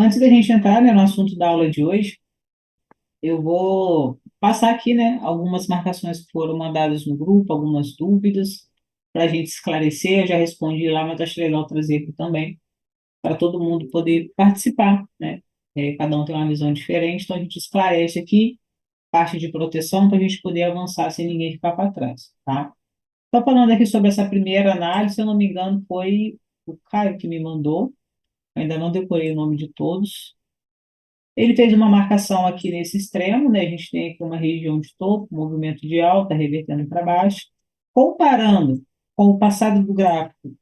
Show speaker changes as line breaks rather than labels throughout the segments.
Antes da gente entrar, né, no assunto da aula de hoje, eu vou passar aqui, né, algumas marcações que foram mandadas no grupo, algumas dúvidas, para a gente esclarecer. Eu já respondi lá, mas acho legal trazer aqui também, para todo mundo poder participar, né? Cada um tem uma visão diferente, então a gente esclarece aqui, parte de proteção, para a gente poder avançar sem ninguém ficar para trás, tá? Estou falando aqui sobre essa primeira análise, se eu não me engano, foi o Caio que me mandou, ainda não decorei o nome de todos. Ele fez uma marcação aqui nesse extremo, né? A gente tem aqui uma região de topo, movimento de alta, revertendo para baixo. Comparando com o passado do gráfico,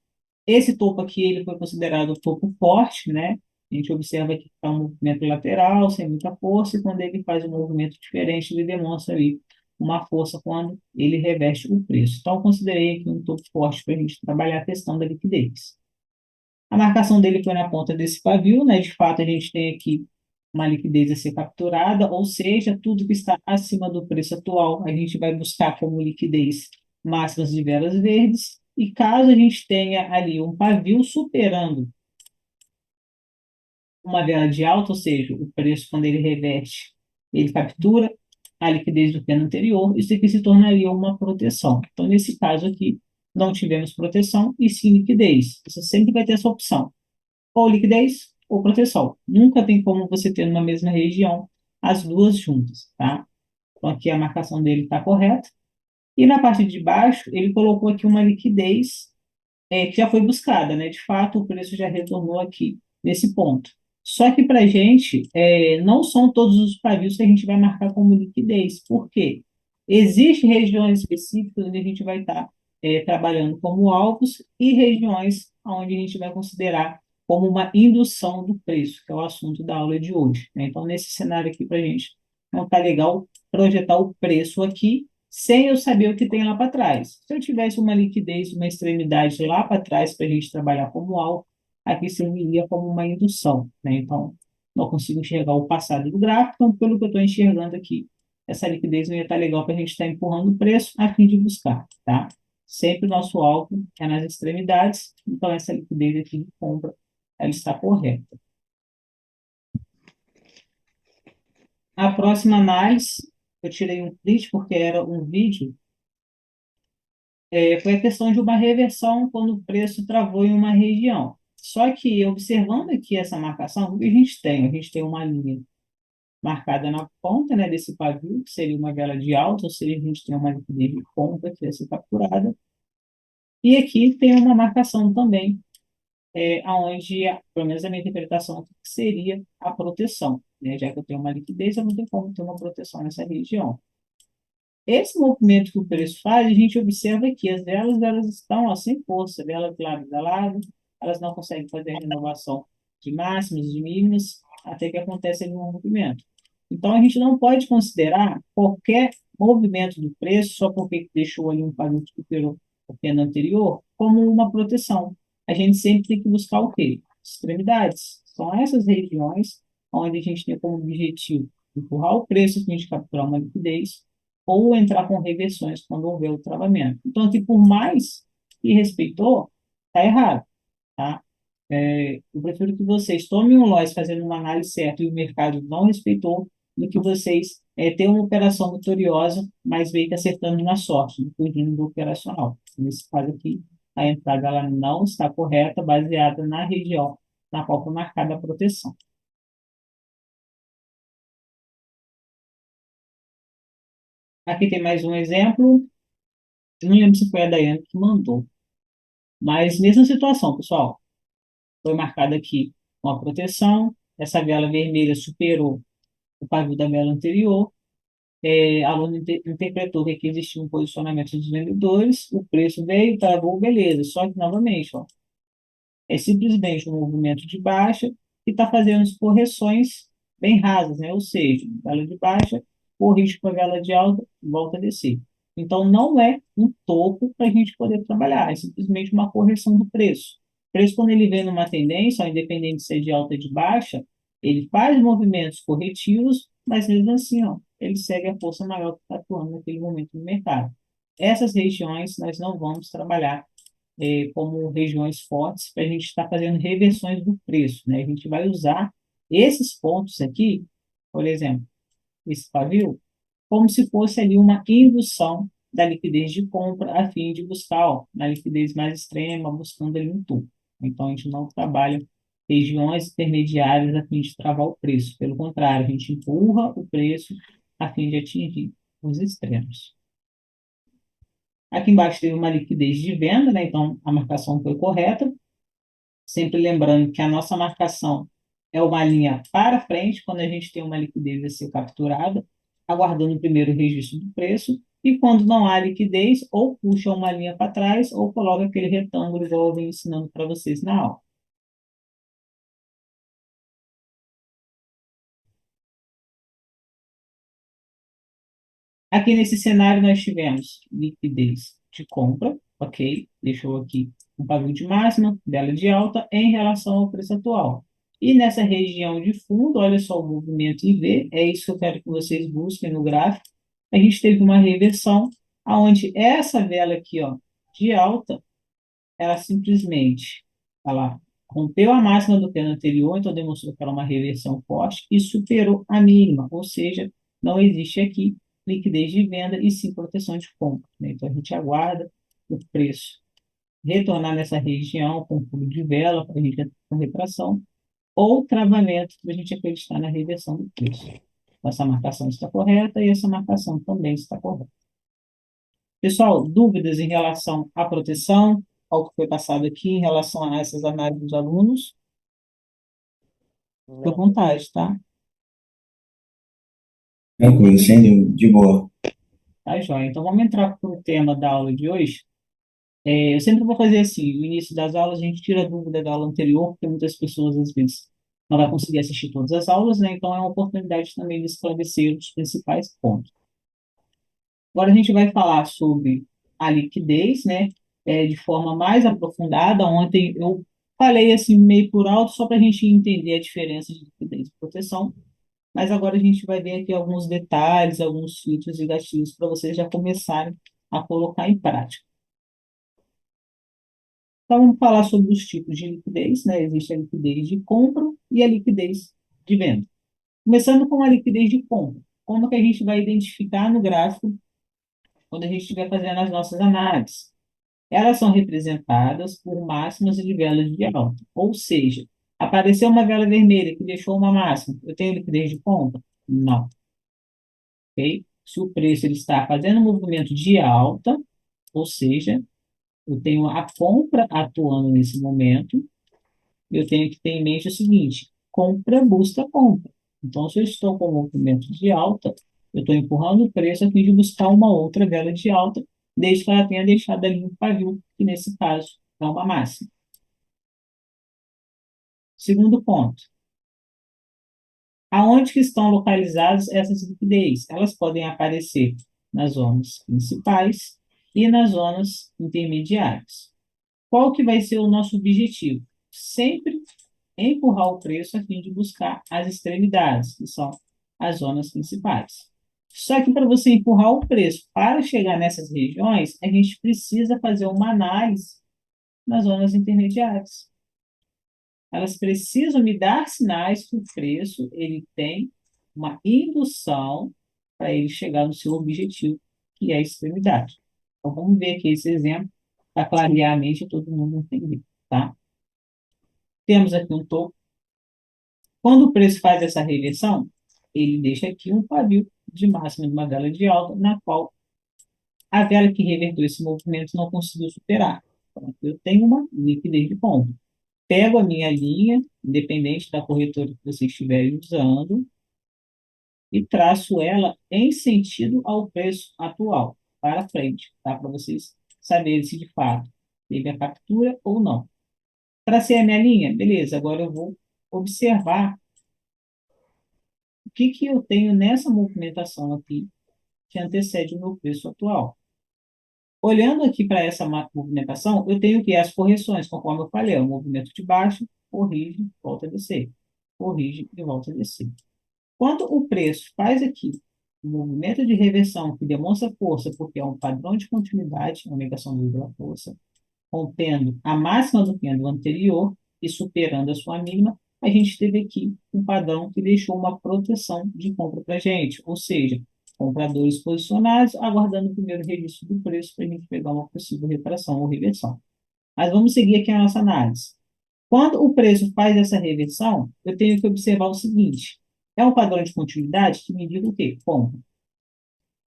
esse topo aqui ele foi considerado um topo forte, né? A gente observa aqui que está um movimento lateral, sem muita força, e quando ele faz um movimento diferente, ele demonstra ali uma força quando ele reveste o preço. Então, eu considerei aqui um topo forte para a gente trabalhar a questão da liquidez. A marcação dele foi na ponta desse pavio, né? De fato, a gente tem aqui uma liquidez a ser capturada, ou seja, tudo que está acima do preço atual, a gente vai buscar como liquidez máximas de velas verdes, e caso a gente tenha ali um pavio superando uma vela de alta, ou seja, o preço quando ele reverte, ele captura a liquidez do pêndulo anterior, isso aqui se tornaria uma proteção. Então, nesse caso aqui, não tivemos proteção e sim liquidez. Você sempre vai ter essa opção ou liquidez ou proteção. Nunca tem como você ter numa mesma região as duas juntas, tá? Então aqui a marcação dele está correta. E na parte de baixo, ele colocou aqui uma liquidez que já foi buscada, né? De fato, o preço já retornou aqui nesse ponto. Só que para a gente, não são todos os pavios que a gente vai marcar como liquidez. Por quê? Existem regiões específicas onde a gente vai estar trabalhando como alvos e regiões onde a gente vai considerar como uma indução do preço, que é o assunto da aula de hoje, né? Então, nesse cenário aqui, para a gente não está legal projetar o preço aqui sem eu saber o que tem lá para trás. Se eu tivesse uma liquidez, uma extremidade lá para trás para a gente trabalhar como alvo, aqui serviria como uma indução, né? Então, não consigo enxergar o passado do gráfico, então, pelo que eu estou enxergando aqui, essa liquidez não ia estar legal para a gente estar empurrando o preço a fim de buscar, tá? Sempre o nosso alvo é nas extremidades, então essa liquidez aqui de compra, ela está correta. A próxima análise, eu tirei um print porque era um vídeo, foi a questão de uma reversão quando o preço travou em uma região. Só que, observando aqui essa marcação, o que a gente tem? A gente tem uma linha marcada na ponta, né, desse pavio, que seria uma vela de alta, ou seja, a gente tem uma liquidez de ponta que vai ser capturada. E aqui tem uma marcação também, onde, pelo menos a minha interpretação aqui, seria a proteção, né? Já que eu tenho uma liquidez, eu não tenho como ter uma proteção nessa região. Esse movimento que o preço faz, a gente observa que as velas elas estão ó, sem força, velas de lado a lado, elas não conseguem fazer a renovação de máximas, de mínimas, até que acontece ali um movimento. Então, a gente não pode considerar qualquer movimento do preço, só porque deixou ali um padrão que superou o pêndulo anterior, como uma proteção. A gente sempre tem que buscar o quê? Extremidades. São essas regiões onde a gente tem como objetivo empurrar o preço, a gente capturar uma liquidez, ou entrar com reversões quando houver o travamento. Então, aqui, por mais que respeitou, está errado, tá? Eu prefiro que vocês tomem um loss fazendo uma análise certa e o mercado não respeitou, do que vocês terem uma operação vitoriosa, mas meio que acertando na sorte, no fugindo do operacional. Nesse caso aqui, a entrada ela não está correta, baseada na região na qual foi marcada a proteção. Aqui tem mais um exemplo. Eu não lembro se foi a Daiane que mandou, mas mesma situação, pessoal. Foi marcada aqui uma proteção, essa vela vermelha superou o pavio da vela anterior, a aluna interpretou que aqui existia um posicionamento dos vendedores, o preço veio, travou, beleza, só que novamente, ó, é simplesmente um movimento de baixa que está fazendo as correções bem rasas, né? Ou seja, vela de baixa, corrige para a vela de alta, volta a descer. Então, não é um topo para a gente poder trabalhar, é simplesmente uma correção do preço. O preço, quando ele vem numa tendência, ó, independente de ser de alta ou de baixa, ele faz movimentos corretivos, mas mesmo assim, ó, ele segue a força maior que está atuando naquele momento no mercado. Essas regiões nós não vamos trabalhar como regiões fortes para a gente estar fazendo reversões do preço, né? A gente vai usar Esses pontos aqui, por exemplo, esse pavio, como se fosse ali uma indução da liquidez de compra a fim de buscar, ó, na liquidez mais extrema, buscando ali um topo. Então, a gente não trabalha regiões intermediárias a fim de travar o preço. Pelo contrário, a gente empurra o preço a fim de atingir os extremos. Aqui embaixo teve uma liquidez de venda, né? Então, a marcação foi correta. Sempre lembrando que a nossa marcação é uma linha para frente, quando a gente tem uma liquidez a ser capturada, aguardando o primeiro registro do preço, e quando não há liquidez, ou puxa uma linha para trás, ou coloca aquele retângulo, igual eu venho ensinando para vocês na aula. Aqui nesse cenário nós tivemos liquidez de compra, ok? Deixou aqui um pavio de máxima, dela de alta, em relação ao preço atual. E nessa região de fundo, olha só o movimento em V, é isso que eu quero que vocês busquem no gráfico. A gente teve uma reversão, onde essa vela aqui, ó, de alta, ela simplesmente, ela rompeu a máxima do candle anterior, então demonstrou que era uma reversão forte e superou a mínima, ou seja, não existe aqui liquidez de venda e sim proteção de compra, né? Então a gente aguarda o preço retornar nessa região com pulo de vela para a gente ter uma retração ou travamento para a gente acreditar na reversão do preço. Então, essa marcação está correta e essa marcação também está correta. Pessoal, dúvidas em relação à proteção, ao que foi passado aqui, em relação a essas análises dos alunos? Fique à
Não.
vontade, tá?
Tranquilo, sem dúvida, de boa.
Tá, joia. Então, vamos entrar para o tema da aula de hoje. Eu sempre vou fazer assim, no início das aulas, a gente tira a dúvida da aula anterior, porque muitas pessoas, às vezes, não vai conseguir assistir todas as aulas, né? Então, é uma oportunidade também de esclarecer os principais pontos. Agora, a gente vai falar sobre a liquidez, né? De forma mais aprofundada. Ontem eu falei assim, meio por alto, só para a gente entender a diferença de liquidez e proteção. Mas agora a gente vai ver aqui alguns detalhes, alguns filtros e gatilhos para vocês já começarem a colocar em prática. Então, vamos falar sobre os tipos de liquidez, né? Existe a liquidez de compra e a liquidez de venda. Começando com a liquidez de compra. Como que a gente vai identificar no gráfico quando a gente estiver fazendo as nossas análises? Elas são representadas por máximas de velas de alta. Ou seja, apareceu uma vela vermelha que deixou uma máxima. Eu tenho liquidez de compra? Não. Ok? Se o preço ele está fazendo um movimento de alta, ou seja, eu tenho a compra atuando nesse momento, eu tenho que ter em mente o seguinte: compra busca compra. Então, se eu estou com um movimento de alta, eu estou empurrando o preço a fim de buscar uma outra vela de alta, desde que ela tenha deixado ali um pavio, que nesse caso é uma máxima. Segundo ponto, aonde que estão localizadas essas liquidez? Elas podem aparecer nas zonas principais e nas zonas intermediárias. Qual que vai ser o nosso objetivo? Sempre empurrar o preço a fim de buscar as extremidades, que são as zonas principais. Só que para você empurrar o preço para chegar nessas regiões, a gente precisa fazer uma análise nas zonas intermediárias. Elas precisam me dar sinais que o preço ele tem uma indução para ele chegar no seu objetivo, que é a extremidade. Então, vamos ver aqui esse exemplo para clarear a mente e todo mundo entender, tá? Temos aqui um topo. Quando o preço faz essa reversão, ele deixa aqui um pavio de máxima de uma vela de alta, na qual a vela que reverteu esse movimento não conseguiu superar. Então, eu tenho uma liquidez de compra. Pego a minha linha, independente da corretora que você estiver usando, e traço ela em sentido ao preço atual, para frente, tá? Para vocês saberem se de fato teve a captura ou não. Tracei a minha linha, beleza, agora eu vou observar o que que eu tenho nessa movimentação aqui que antecede o meu preço atual. Olhando aqui para essa movimentação, eu tenho que as correções, conforme eu falei, o movimento de baixo, corrige, volta a descer, corrige e volta a descer. Quando o preço faz aqui um movimento de reversão que demonstra força, porque é um padrão de continuidade, uma negação da força, rompendo a máxima do candle anterior e superando a sua mínima, a gente teve aqui um padrão que deixou uma proteção de compra para a gente, ou seja, compradores posicionados aguardando o primeiro registro do preço para a gente pegar uma possível retração ou reversão. Mas vamos seguir aqui a nossa análise. Quando o preço faz essa reversão, eu tenho que observar o seguinte: é um padrão de continuidade que me indica o quê? Compra.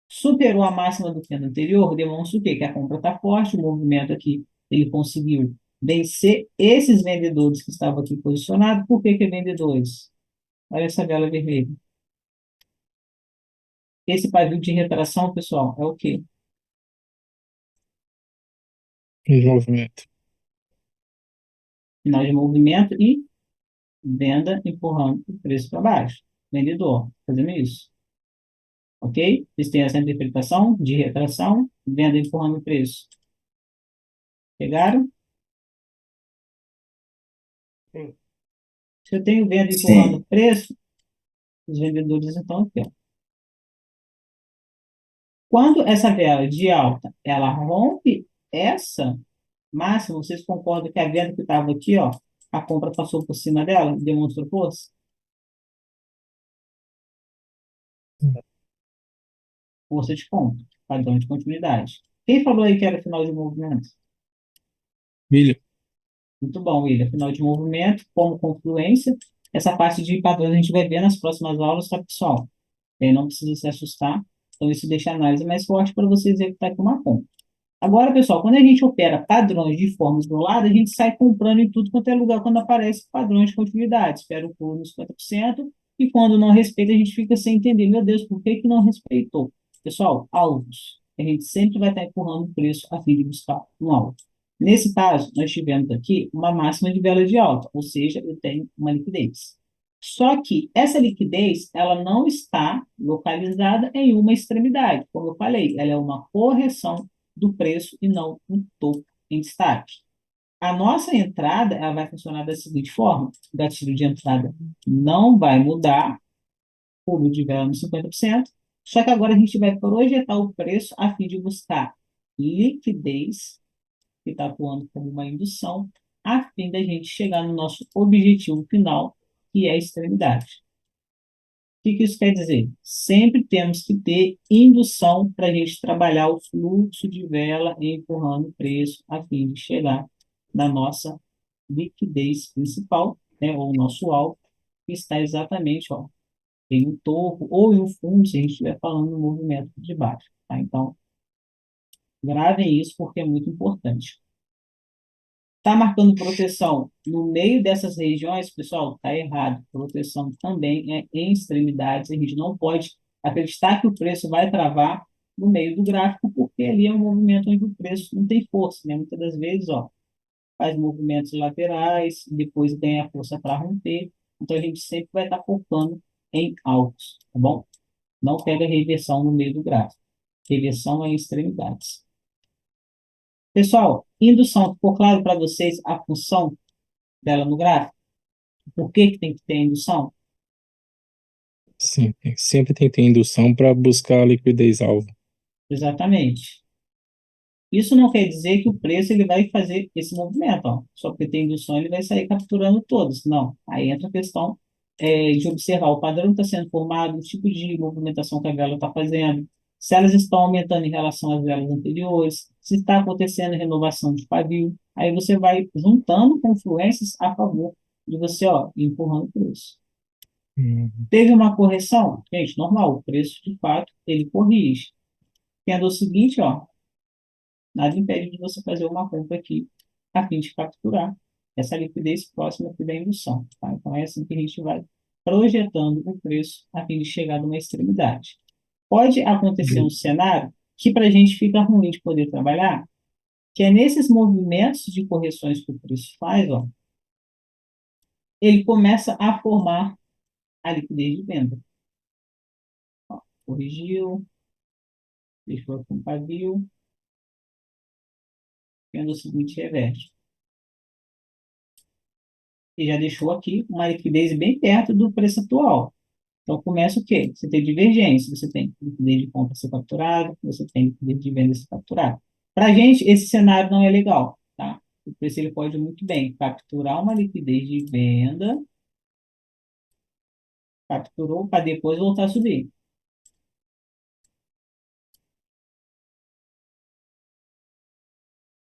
Superou a máxima do candle anterior, demonstra o quê? Que a compra está forte, o movimento aqui, ele conseguiu vencer esses vendedores que estavam aqui posicionados. Por que vendedores? Olha essa vela vermelha. Esse pavio de retração, pessoal, é o quê?
De movimento.
Final de movimento e venda empurrando o preço para baixo. Vendedor, fazendo isso. Ok? Vocês têm essa interpretação de retração, venda empurrando o preço. Pegaram?
Sim.
Se eu tenho venda empurrando o
Sim,
preço, os vendedores estão aqui, ó. Quando essa vela de alta, ela rompe essa máxima, vocês concordam que a venda que estava aqui, ó, a compra passou por cima dela, demonstrou força? Força de compra, padrão de continuidade. Quem falou aí que era final de movimento?
William.
Muito bom, William. Final de movimento, como confluência. Essa parte de padrões a gente vai ver nas próximas aulas, tá, pessoal? Não precisa se assustar. Então, isso deixa a análise mais forte para você executar aqui uma compra. Agora, pessoal, quando a gente opera padrões de forma isolada, a gente sai comprando em tudo quanto é lugar quando aparece padrões de continuidade. Espera o pulo nos 50%, e quando não respeita, a gente fica sem entender. Meu Deus, por que que não respeitou? Pessoal, alvos. A gente sempre vai estar empurrando o preço a fim de buscar um alvo. Nesse caso, nós tivemos aqui uma máxima de vela de alta, ou seja, eu tenho uma liquidez. Só que essa liquidez, ela não está localizada em uma extremidade. Como eu falei, ela é uma correção do preço e não um topo em destaque. A nossa entrada, ela vai funcionar da seguinte forma: o gatilho de entrada não vai mudar, pulo de vela no 50%, só que agora a gente vai projetar o preço a fim de buscar liquidez, que está atuando como uma indução, a fim da gente chegar no nosso objetivo final, que é a extremidade. O que isso quer dizer? Sempre temos que ter indução para a gente trabalhar o fluxo de vela empurrando o preço a fim de chegar na nossa liquidez principal, né, ou o nosso alvo, que está exatamente, ó, em um topo ou em um fundo, se a gente estiver falando no movimento de baixo. Tá? Então, gravem isso porque é muito importante. Está marcando proteção no meio dessas regiões, pessoal, está errado. Proteção também é em extremidades. A gente não pode acreditar que o preço vai travar no meio do gráfico, porque ali é um movimento onde o preço não tem força, né? Muitas das vezes, ó, faz movimentos laterais, depois ganha força para romper. Então, a gente sempre vai estar focando em altos, tá bom? Não pega reversão no meio do gráfico. Reversão é em extremidades. Pessoal, indução, ficou claro para vocês a função dela no gráfico? Por que que tem que ter indução?
Sim, sempre tem que ter indução para buscar a liquidez alvo.
Exatamente. Isso não quer dizer que o preço ele vai fazer esse movimento, ó. Só porque tem indução ele vai sair capturando todos. Não. Aí entra a questão de observar o padrão que está sendo formado, o tipo de movimentação que a vela está fazendo, se elas estão aumentando em relação às velas anteriores, se está acontecendo renovação de pavio. Aí você vai juntando confluências a favor de você, ó, empurrando o preço.
Uhum.
Teve uma correção? Gente, normal, o preço de fato ele corrige. Tendo o seguinte, ó, nada impede de você fazer uma compra aqui a fim de capturar essa liquidez próxima aqui da indução. Tá? Então é assim que a gente vai projetando o preço a fim de chegar numa extremidade. Pode acontecer um cenário que para a gente fica ruim de poder trabalhar, que é nesses movimentos de correções que o preço faz, ó, ele começa a formar a liquidez de venda. Ó, corrigiu, deixou com pavio, vendo o seguinte reverte. E já deixou aqui uma liquidez bem perto do preço atual. Então, começa o quê? Você tem divergência, você tem liquidez de compra a ser capturada, você tem liquidez de venda a ser capturada. Para a gente, esse cenário não é legal, tá? O preço ele pode muito bem capturar uma liquidez de venda capturou para depois voltar a subir.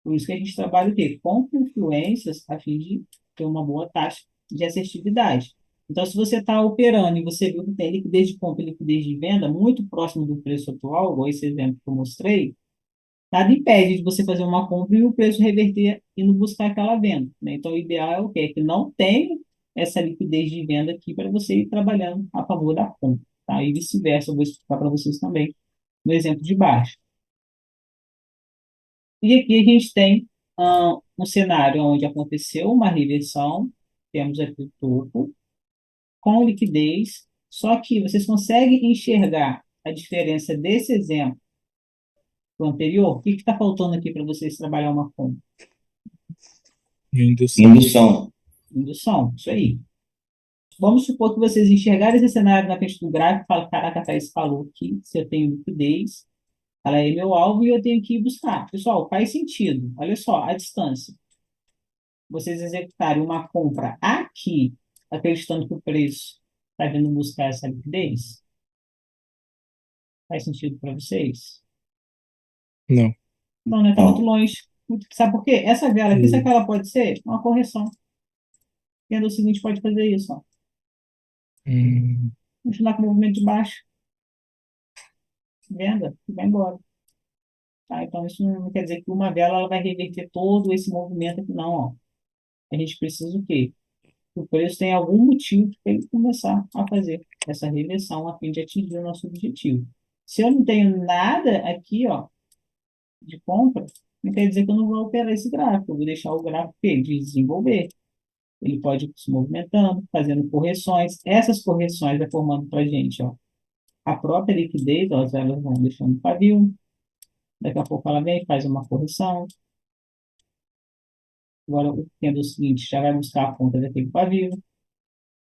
Por isso que a gente trabalha o quê? Com influências a fim de ter uma boa taxa de assertividade. Então, se você está operando e você viu que tem liquidez de compra e liquidez de venda muito próximo do preço atual, igual esse exemplo que eu mostrei, nada impede de você fazer uma compra e o preço reverter indo buscar aquela venda, né? Então, o ideal é o quê? Que não tenha essa liquidez de venda aqui para você ir trabalhando a favor da compra, tá? E vice-versa, eu vou explicar para vocês também no exemplo de baixo. E aqui a gente tem um cenário onde aconteceu uma reversão, temos aqui o topo, com liquidez, só que vocês conseguem enxergar a diferença desse exemplo do anterior? O que está faltando aqui para vocês trabalhar uma compra?
Indução.
Indução.
Indução, isso aí. Vamos supor que vocês enxergarem esse cenário na frente do gráfico e falam, caraca, a Thaís falou que se eu tenho liquidez, ela é meu alvo e eu tenho que ir buscar. Pessoal, faz sentido. Olha só, a distância. Vocês executarem uma compra aqui, acreditando que o preço está vindo buscar essa liquidez? Faz sentido para vocês?
Não.
Não, né? Está muito
Não.
longe. Sabe por quê? Essa vela aqui, sabe o que ela pode ser? Uma correção. Vendo o seguinte, pode fazer isso, ó.
Hum,
Continuar com o movimento de baixo, venda, e vai embora. Tá? Então, isso não quer dizer que uma vela ela vai reverter todo esse movimento aqui, não, ó. A gente precisa o quê? Que o preço tem algum motivo para ele começar a fazer essa reversão a fim de atingir o nosso objetivo. Se eu não tenho nada aqui, ó, de compra, não quer dizer que eu não vou operar esse gráfico. Eu vou deixar o gráfico de desenvolver. Ele pode ir se movimentando, fazendo correções. Essas correções vai formando para a gente, ó, a própria liquidez, ó, elas vão deixando pavio. Daqui a pouco ela vem, faz uma correção. Agora, o tendo o seguinte, já vai buscar a ponta daquele pavio.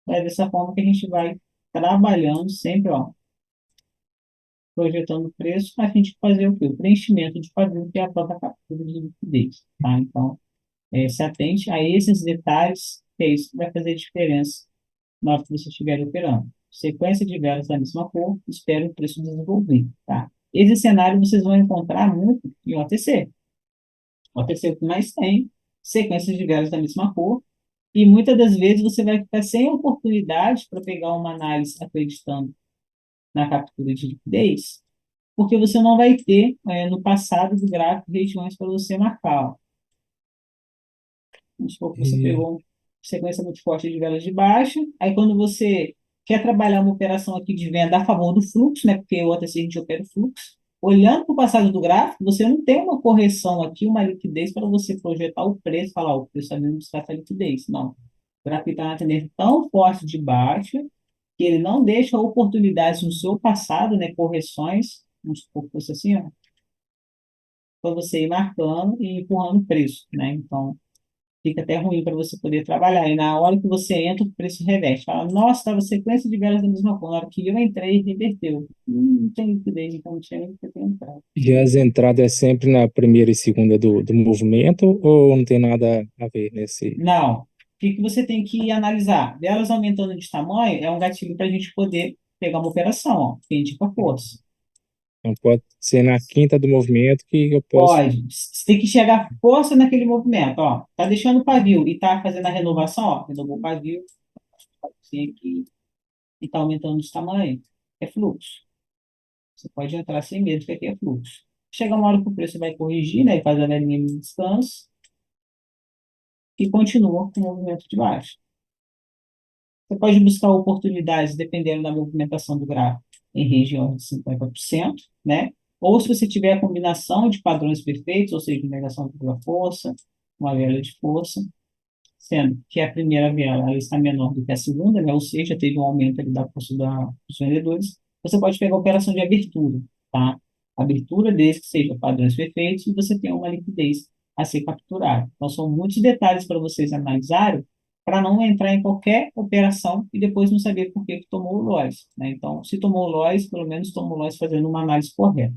É dessa forma que a gente vai trabalhando sempre, ó, projetando o preço, a gente fazer o quê? O preenchimento de pavio, que é a própria captura de liquidez, tá? Então, se atente a esses detalhes, que é isso que vai fazer diferença na hora que você estiver operando. Sequência de velas da mesma cor, espero o preço desenvolver, tá? Esse cenário vocês vão encontrar muito em OTC. O OTC é o que mais tem, sequências de velas da mesma cor, e muitas das vezes você vai ficar sem oportunidade para pegar uma análise acreditando na captura de liquidez, porque você não vai ter, no passado do gráfico, regiões para você marcar. Ó. Vamos supor que você
e,
pegou uma sequência muito forte de velas de baixa, aí quando você quer trabalhar uma operação aqui de venda a favor do fluxo, né, porque o OTC a gente opera o fluxo, olhando para o passado do gráfico, você não tem uma correção aqui, uma liquidez para você projetar o preço, falar, o preço está vindo buscar essa liquidez. Não. O gráfico está na tendência tão forte de baixa que ele não deixa oportunidades no seu passado, né, correções, vamos supor que fosse assim, ó, para você ir marcando e empurrando o preço, né? Então, fica até ruim para você poder trabalhar. E na hora que você entra, o preço reverte. Fala, nossa, estava sequência de velas da mesma cor. Na hora que eu entrei, reverteu. Não tem liquidez, então não tinha nem que ter entrado.
e as entradas é sempre na primeira e segunda do movimento ou não tem nada a ver nesse?
Não. O que que você tem que analisar? Velas aumentando de tamanho é um gatilho para a gente poder pegar uma operação, ó, que indica força.
Não pode ser na quinta do movimento que eu posso.
Pode. Você tem que chegar força naquele movimento, ó. Tá deixando o pavio e tá fazendo a renovação, ó. Renovou o pavio, assim aqui, e tá aumentando de tamanho. É fluxo. Você pode entrar sem medo, que aqui é fluxo. Chega uma hora que o preço vai corrigir, né? E faz a velhinha de descanso e continua com o movimento de baixo. Você pode buscar oportunidades dependendo da movimentação do gráfico em região de 50%, né? Ou se você tiver a combinação de padrões perfeitos, ou seja, negação pela força, uma vela de força, sendo que a primeira vela ela está menor do que a segunda, né? Ou seja, teve um aumento ali da força dos vendedores, você pode pegar a operação de abertura, tá? Abertura desde que seja padrões perfeitos e você tem uma liquidez a ser capturada. Então, são muitos detalhes para vocês analisarem para não entrar em qualquer operação e depois não saber por que tomou o loss, né? Então, se tomou o loss, pelo menos tomou o loss fazendo uma análise correta.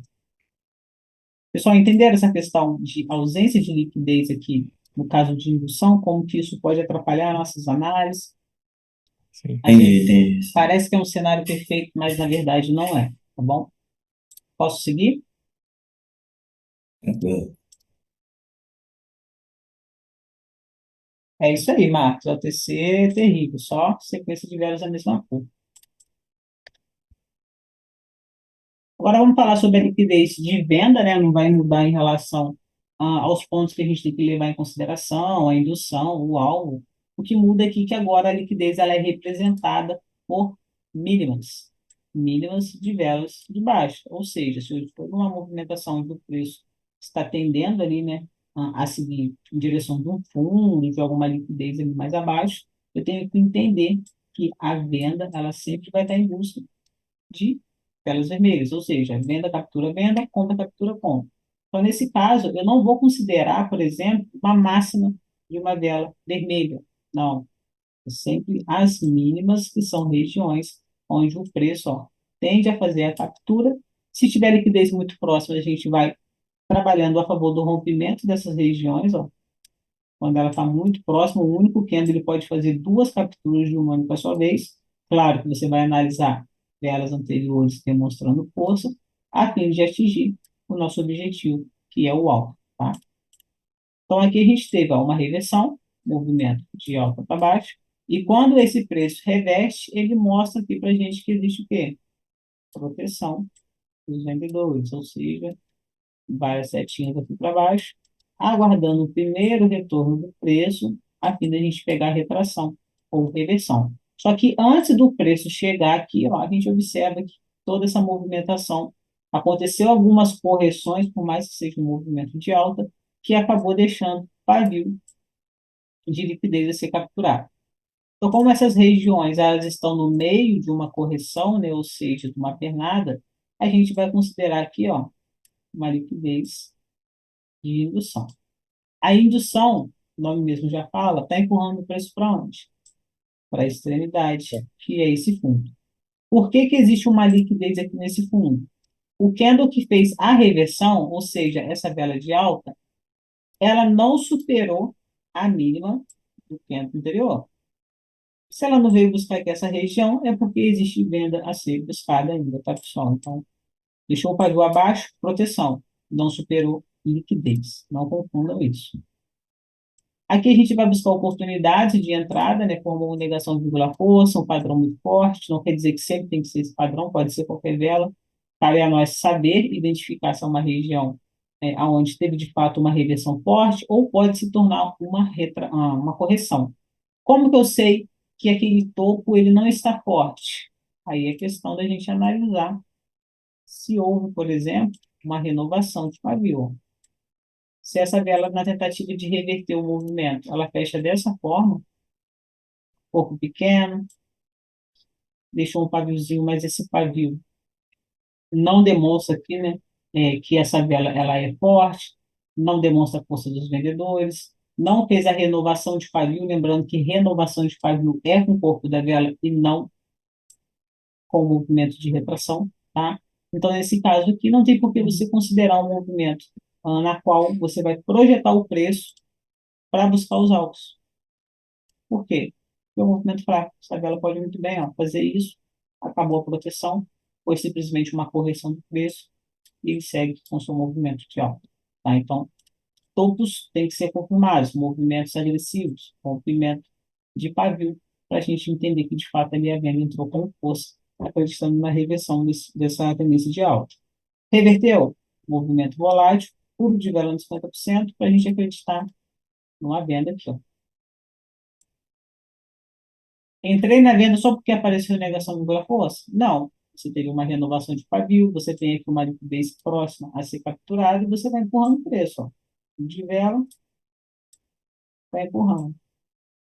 Pessoal, entenderam essa questão de ausência de liquidez aqui, no caso de indução, como que isso pode atrapalhar nossas análises?
Sim.
Entendi.
Parece que é um cenário perfeito, mas na verdade não é, tá bom? Posso seguir?
Tranquilo.
É isso aí, Marcos. O OTC é terrível, só sequência de velas da mesma cor. Agora vamos falar sobre a liquidez de venda, né? Não vai mudar em relação aos pontos que a gente tem que levar em consideração, a indução, o alvo. O que muda aqui é que agora a liquidez ela é representada por mínimas, mínimas de velas de baixa. Ou seja, se eu estou numa movimentação do preço está tendendo ali, né, a seguir em direção de um fundo, de alguma liquidez ali mais abaixo, eu tenho que entender que a venda ela sempre vai estar em busca de velas vermelhas, ou seja, venda, compra, compra. Então, nesse caso, eu não vou considerar, por exemplo, uma máxima de uma vela vermelha. Não, é sempre as mínimas, que são regiões onde o preço tende a fazer a captura. Se tiver liquidez muito próxima, a gente vai trabalhando a favor do rompimento dessas regiões, quando ela está muito próxima, o único candle ele pode fazer duas capturas de uma única só vez. Claro que você vai analisar velas anteriores demonstrando força, a fim de atingir o nosso objetivo, que é o alto, tá? Então aqui a gente teve uma reversão, movimento de alta para baixo, e quando esse preço reveste, ele mostra aqui para a gente que existe o quê? Proteção dos vendedores, ou seja, várias setinhas aqui para baixo, aguardando o primeiro retorno do preço, a fim da gente pegar a retração ou reversão. Só que antes do preço chegar aqui, a gente observa que toda essa movimentação aconteceu algumas correções, por mais que seja um movimento de alta, que acabou deixando pavio de liquidez a ser capturado. Então, como essas regiões elas estão no meio de uma correção, né, ou seja, de uma pernada, a gente vai considerar aqui uma liquidez de indução. A indução, o nome mesmo já fala, está empurrando o preço para onde? Para a extremidade, que é esse fundo. Por que que existe uma liquidez aqui nesse fundo? O candle que fez a reversão, ou seja, essa vela de alta, ela não superou a mínima do candle anterior. Se ela não veio buscar aqui essa região, é porque existe venda a ser buscada ainda, tá, pessoal? Então, deixou o pavio abaixo, proteção. Não superou liquidez. Não confundam isso. Aqui a gente vai buscar oportunidades de entrada, né, como uma negação de vírgula força, um padrão muito forte, não quer dizer que sempre tem que ser esse padrão, pode ser qualquer vela. Cabe a nós saber identificar se é uma região onde teve de fato uma reversão forte ou pode se tornar uma correção. Como que eu sei que aquele topo ele não está forte? Aí é questão da gente analisar se houve, por exemplo, uma renovação de pavio. Se essa vela, na tentativa de reverter o movimento, ela fecha dessa forma, corpo pequeno, deixou um paviozinho, mas esse pavio não demonstra aqui, né, que essa vela ela é forte, não demonstra a força dos vendedores, não fez a renovação de pavio, lembrando que renovação de pavio é com o corpo da vela e não com o movimento de retração, tá? Então, nesse caso aqui, não tem por que você considerar um movimento na qual você vai projetar o preço para buscar os alvos. Por quê? Porque é um movimento fraco. Essa vela pode muito bem fazer isso, acabou a proteção, foi simplesmente uma correção do preço e ele segue com seu movimento de alta. Tá? Então, topos têm que ser confirmados, movimentos agressivos, rompimento de pavio, para a gente entender que, de fato, ali a venda entrou com força, acreditando na reversão dessa tendência de alta. Reverteu, movimento volátil, puro de vela nos 50%, para a gente acreditar numa venda aqui. Entrei na venda só porque apareceu negação de força? Não. Você teve uma renovação de pavio, você tem aqui uma liquidez próxima a ser capturada e você vai empurrando o preço. De vela, vai empurrando.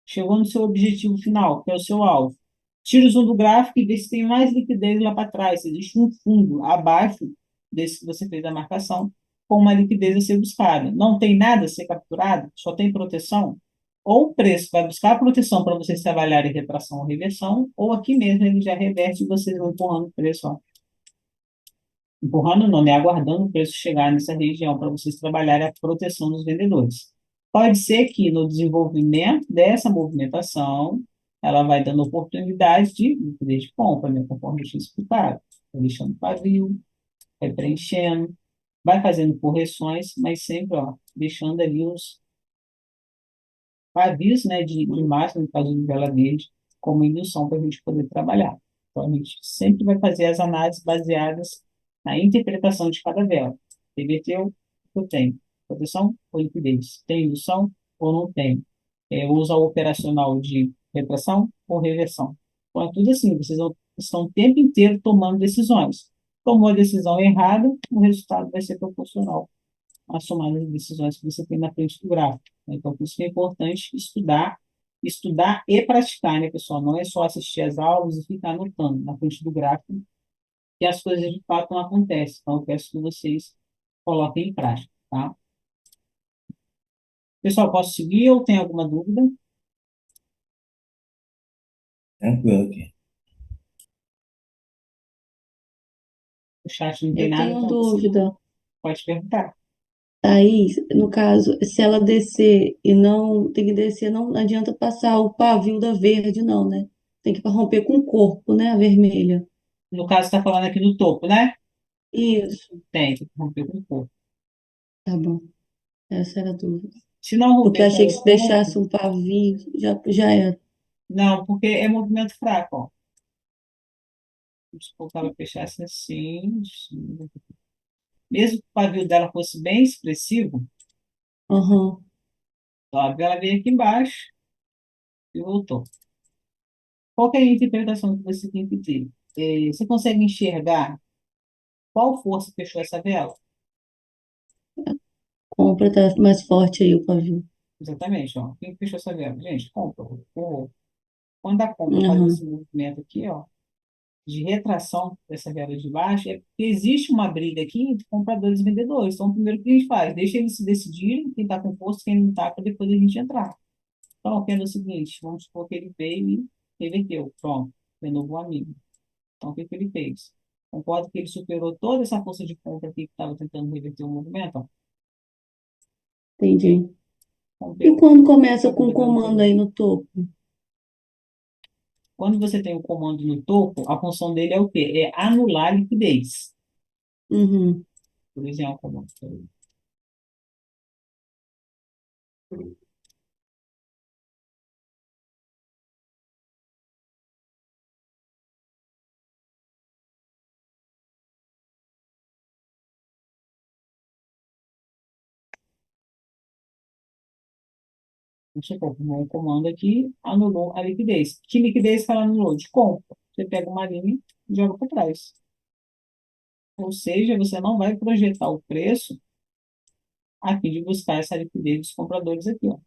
Chegou no seu objetivo final, que é o seu alvo. Tira o zoom do gráfico e vê se tem mais liquidez lá para trás. Se existe um fundo abaixo desse que você fez a marcação, com uma liquidez a ser buscada. Não tem nada a ser capturado, só tem proteção. Ou o preço vai buscar a proteção para vocês trabalharem retração ou reversão, ou aqui mesmo ele já reverte e vocês vão empurrando o preço. Empurrando não, né? Aguardando o preço chegar nessa região para vocês trabalharem a proteção dos vendedores. Pode ser que no desenvolvimento dessa movimentação, ela vai dando oportunidade de liquidez de compra, né, conforme eu tinha explicado. Vai deixando pavio, vai preenchendo, vai fazendo correções, mas sempre, ó, deixando ali os pavios, né, de máximo, no caso de vela verde, como indução para a gente poder trabalhar. Então, a gente sempre vai fazer as análises baseadas na interpretação de cada vela. Reverteu, eu tenho. Proteção ou liquidez? Tem indução ou não tem? Usa o operacional de retração ou reversão? Então, é tudo assim, vocês estão o tempo inteiro tomando decisões. Tomou a decisão errada, o resultado vai ser proporcional a somada de decisões que você tem na frente do gráfico, né? Então, por isso que é importante estudar e praticar, né, pessoal? Não é só assistir as aulas e ficar anotando na frente do gráfico que as coisas de fato não acontecem. Então, eu peço que vocês coloquem em prática, tá? Pessoal, posso seguir ou tem alguma dúvida?
Tranquilo aqui.
O chat não tem
Eu
nada,
tenho
então você
dúvida.
pode perguntar.
Aí, no caso, se ela descer e não tem que descer, não adianta passar o pavio da verde, não, né? Tem que romper com o corpo, né? A vermelha.
No caso, está falando aqui no topo, né?
Isso,
Tem que romper com o corpo.
tá bom. Essa era a dúvida.
Se não
Porque eu
romper com
achei que
o
se
corpo,
deixasse um pavio, já era.
não, porque é movimento fraco, ó. Se o ela fechasse assim, mesmo que o pavio dela fosse bem expressivo,
Aham.
ó, ela veio aqui embaixo e voltou. Qual que é a interpretação que você tem que ter? Você consegue enxergar qual força fechou essa vela?
Compra tá mais forte aí o pavio.
Exatamente, ó. Quem fechou essa vela? Gente, compra. Quando a compra faz
Aham.
esse movimento aqui, ó, de retração dessa vela de baixo, é porque existe uma briga aqui entre compradores e vendedores. Então, o primeiro que a gente faz, deixa eles se decidirem, quem está com força, quem não está, para depois a gente entrar. Então, apenas o seguinte, vamos supor que ele veio e reverteu. Pronto, renovou o amigo. Então, o que que ele fez? Concordo que ele superou toda essa força de compra aqui que estava tentando reverter o movimento. Ó.
Entendi. E
Rompeu,
quando começa com o
pagou dando
comando aí no topo?
Quando você tem o comando no topo, a função dele é o quê? É anular a liquidez.
Uhum.
Por exemplo, vamos supor, um comando aqui anulou a liquidez. Que liquidez que ela anulou? De compra. Você pega uma linha e joga para trás. Ou seja, você não vai projetar o preço a fim de buscar essa liquidez dos compradores aqui, ó.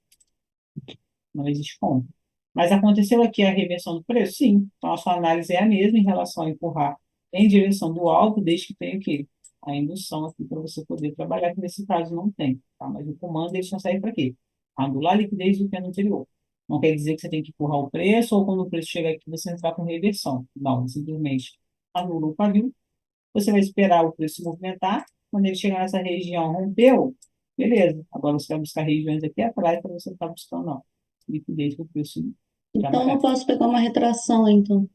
Não existe como. Mas aconteceu aqui a reversão do preço? Sim. Então, a sua análise é a mesma em relação a empurrar em direção do alto, desde que tenha aqui a indução aqui para você poder trabalhar, que nesse caso não tem. Tá? Mas o comando, ele só serve para quê? Anular a liquidez do que é no anterior. Não quer dizer que você tem que empurrar o preço ou quando o preço chegar aqui você entrar com reversão. Não, simplesmente anula o pavio. Você vai esperar o preço se movimentar. Quando ele chegar nessa região, rompeu, beleza. Agora você vai buscar regiões aqui atrás para você não estar buscando, não liquidez para o preço
Então, eu
trabalhar.
não posso pegar uma retração, então.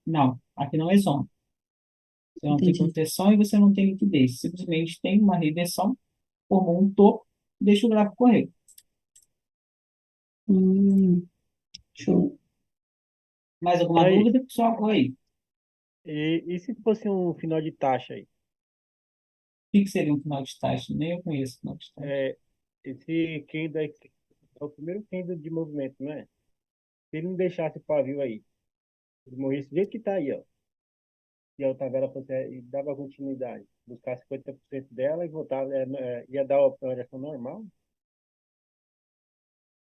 Não, aqui não é zona. Você não tem
Entendi.
proteção e você não tem liquidez. Simplesmente tem uma reversão, formou um topo, deixa o gráfico correr.
Hum, show.
Mais
E
alguma
aí,
dúvida, pessoal? Oi.
e se fosse um final de taxa aí?
O que seria um final de taxa? Nem eu conheço final de taxa.
É, esse candle aí, é o primeiro candle de movimento, não é? Se ele não deixasse o pavio aí, ele morresse do jeito que tá aí, ó. E a outra vela fosse, e dava continuidade, buscar 50% dela e voltar, ia dar a variação normal?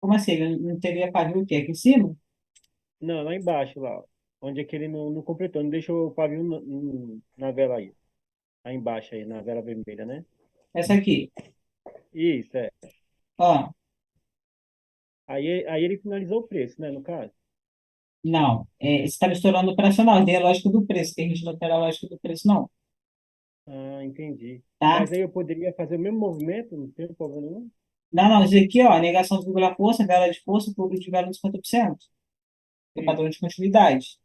Como assim? Ele não teria pavio o quê? Aqui em cima?
Não, lá embaixo, lá, onde é que ele não completou, não deixou o pavio na vela aí. Lá embaixo aí, na vela vermelha, né?
Essa aqui.
Isso, é.
Ó,
Aí ele finalizou o preço, né, no caso.
não. Você está misturando o operacional. Tem a lógica do preço, que a gente não tem a lógica do preço, não.
Ah, entendi.
Tá?
Mas aí eu poderia fazer o mesmo movimento, não tem problema nenhum?
Não, não. Isso aqui, ó, negação de vírgula força, vela de força, produto de vela de 50%. o
Sim.
padrão de continuidade.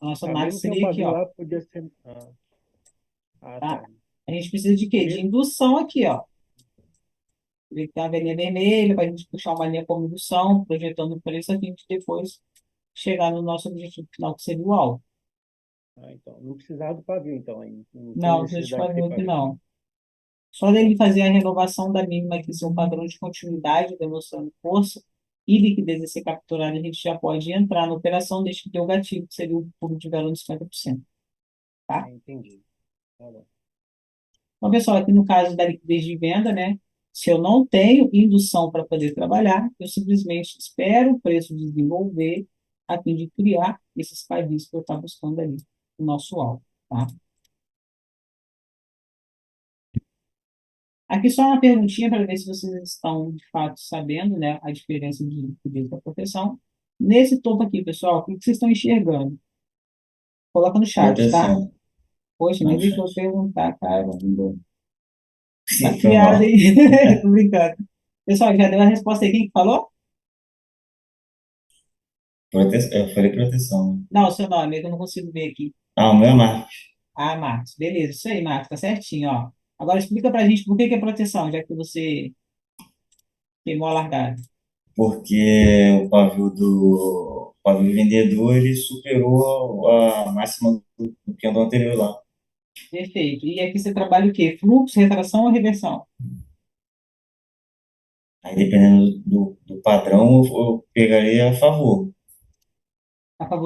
A nossa máquina
Mesmo sem o
seria aqui,
pavio
ó,
lá, podia ser.
tá?
Tá.
A gente precisa de quê? De
Mesmo,
indução aqui, ó. Ele tem a velhinha vermelha, para a gente puxar uma linha como indução, projetando o preço, a gente depois chegar no nosso objetivo final, que seria o alvo.
então. Não precisava do pavio, então, aí. Não tem
Não, não precisa de
necessidade de ter
pavio aqui,
pavio.
não. Só dele
Tá.
fazer a renovação da mínima aqui, ser um padrão de continuidade, demonstrando força e liquidez a ser capturada, a gente já pode entrar na operação, desde que tenha o gatilho, que seria o pulo de valor de 50%. Tá?
Entendi. Tá bom.
Então, pessoal, aqui no caso da liquidez de venda, né? Se eu não tenho indução para poder trabalhar, eu simplesmente espero o preço desenvolver a fim de criar esses pavios que eu estou buscando ali, o nosso alvo, tá? Aqui só uma perguntinha para ver se vocês estão, de fato, sabendo, né, a diferença de liquidez da proteção. Nesse topo aqui, pessoal, o que vocês estão enxergando? Coloca no chat, tá?
Proteção.
Poxa, nem
Não,
deixou eu
chat.
perguntar, cara. Tá
Sim, foi
criado
mal.
aí. Tô brincando. Pessoal, já deu a resposta aí. Quem que falou?
Eu falei proteção, né?
Não, o seu nome, é que eu não consigo ver aqui.
Ah, o meu é Marcos.
Ah, Marcos. Beleza, isso aí, Marcos, tá certinho, ó. Agora explica pra gente por que que é proteção, já que você queimou a largada.
Porque o pavio vendedor, ele superou a máxima do candle anterior lá.
Perfeito. E aqui você trabalha o quê? Fluxo, retração ou reversão?
Aí, dependendo do padrão, eu pegaria
A favor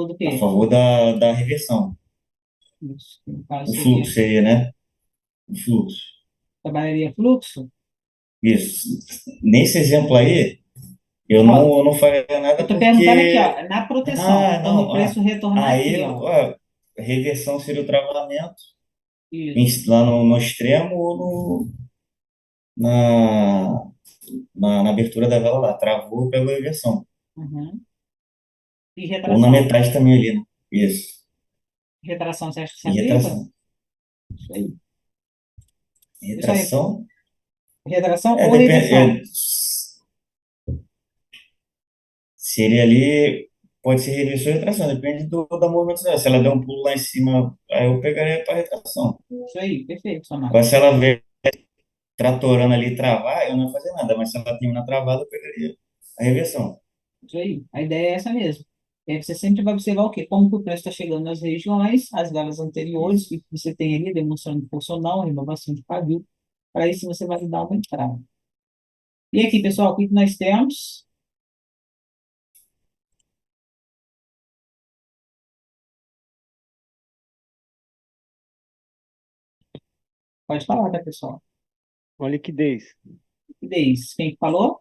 do
a
quê?
favor da reversão.
Isso, que no caso
O
seria,
fluxo seria, né? O fluxo.
trabalharia fluxo?
Isso. Nesse exemplo aí,
Ó,
eu não faria nada
eu tô perguntando aqui,
porque.
ó, na proteção,
Ah,
quando o
não.
preço retornar
Aí,
aqui, ó.
a reversão seria o travamento
Isso.
lá no extremo ou na, na abertura da vela lá. Travou, pegou a reversão.
Uhum. E
Ou na
retração?
metade também ali, né? Isso.
Retração, você acha que se
E
aplica?
retração.
Isso aí. Isso aí.
Retração.
Retração
É,
ou
depende.
reversão?
Seria ali. Pode ser reversão ou retração, depende da movimentação. Se ela der um pulo lá em cima, aí eu pegaria para retração.
Isso aí, perfeito,
Agora,
Samara.
se ela vier tratorando ali e travar, eu não ia fazer nada. Mas se ela terminar travada, eu pegaria a reversão.
Isso aí. A ideia é essa mesmo. E aí você sempre vai observar o quê? Como que o preço está chegando nas regiões, as velas anteriores,
Isso.
que você tem ali, demonstrando força ou não, renovação de pavio. Para isso você vai dar uma entrada. E aqui, pessoal, o que que nós temos? Pode falar, tá, pessoal?
Com a liquidez.
Liquidez. Quem que falou?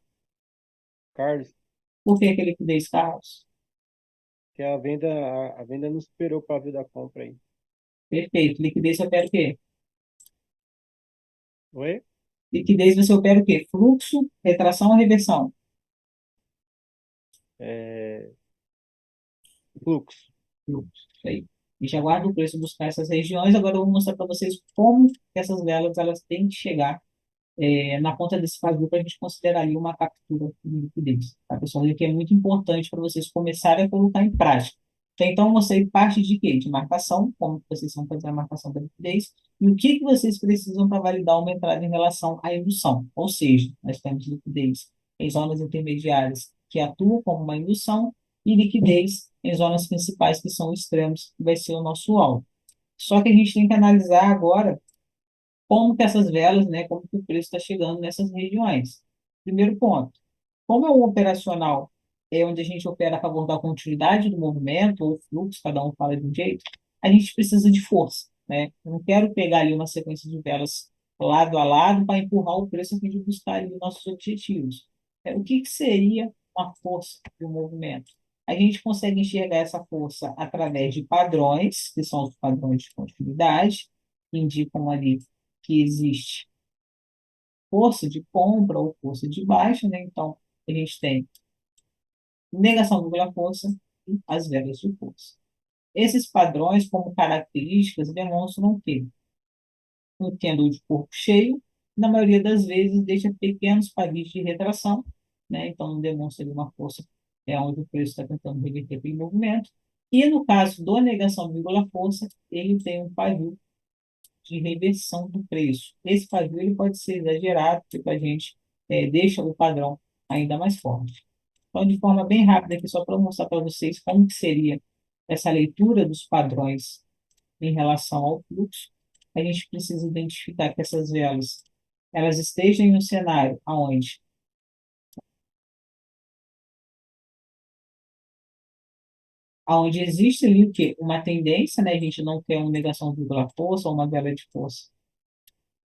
Carlos,
Por que que liquidez, Carlos?
que a venda não superou o pavio da compra aí.
Perfeito. Liquidez, eu opera o quê?
Oi?
Liquidez, você opera o quê? Fluxo, retração ou reversão?
É, fluxo.
Fluxo. Isso aí. E já guarda o preço buscar essas regiões. Agora eu vou mostrar para vocês como que essas velas elas têm que chegar na ponta desse pavio para a gente considerar ali uma captura de liquidez. Tá, pessoal? Isso aqui é muito importante para vocês começarem a colocar em prática. Então, eu mostrei parte de quê? De marcação, como que vocês vão fazer a marcação da liquidez, e o que que vocês precisam para validar uma entrada em relação à indução. Ou seja, nós temos liquidez em zonas intermediárias que atuam como uma indução e liquidez em zonas principais que são extremos, que vai ser o nosso alvo. Só que a gente tem que analisar agora como que essas velas, né, como que o preço está chegando nessas regiões. Primeiro ponto, como é o operacional, é onde a gente opera a favor da continuidade do movimento, ou fluxo, cada um fala de um jeito, a gente precisa de força, né? Eu não quero pegar ali uma sequência de velas lado a lado para empurrar o preço a fim de buscar ali nossos objetivos. O que que seria uma força do movimento? A gente consegue enxergar essa força através de padrões, que são os padrões de continuidade, que indicam ali que existe força de compra ou força de baixa, né? Então, a gente tem negação dupla força e as velas de força. Esses padrões, como características, demonstram que um candle de corpo cheio, na maioria das vezes, deixa pequenos pavis de retração, né? Então, demonstra ali uma força é onde o preço está tentando reverter aquele movimento. E no caso do negação vírgula força, ele tem um pavio de reversão do preço. Esse pavio ele pode ser exagerado, porque a gente deixa o padrão ainda mais forte. Então, de forma bem rápida, aqui só para mostrar para vocês como que seria essa leitura dos padrões em relação ao fluxo, a gente precisa identificar que essas velas elas estejam em um cenário aonde existe ali o quê? Uma tendência, né? A gente não quer uma negação vírgula força ou uma vela de força.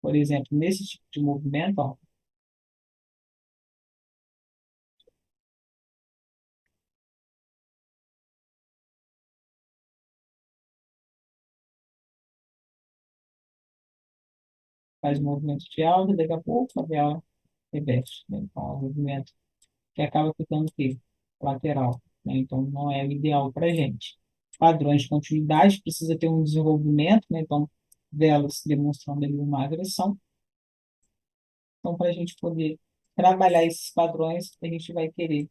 Por exemplo, nesse tipo de movimento, ó, faz um movimento de alta, daqui a pouco a vela reverte, né? Então, é um movimento que acaba ficando o quê? Lateral, né? Então, não é o ideal para a gente. Padrões de continuidade precisa ter um desenvolvimento, né? Então, velas demonstrando ali uma agressão. Então, para a gente poder trabalhar esses padrões, a gente vai querer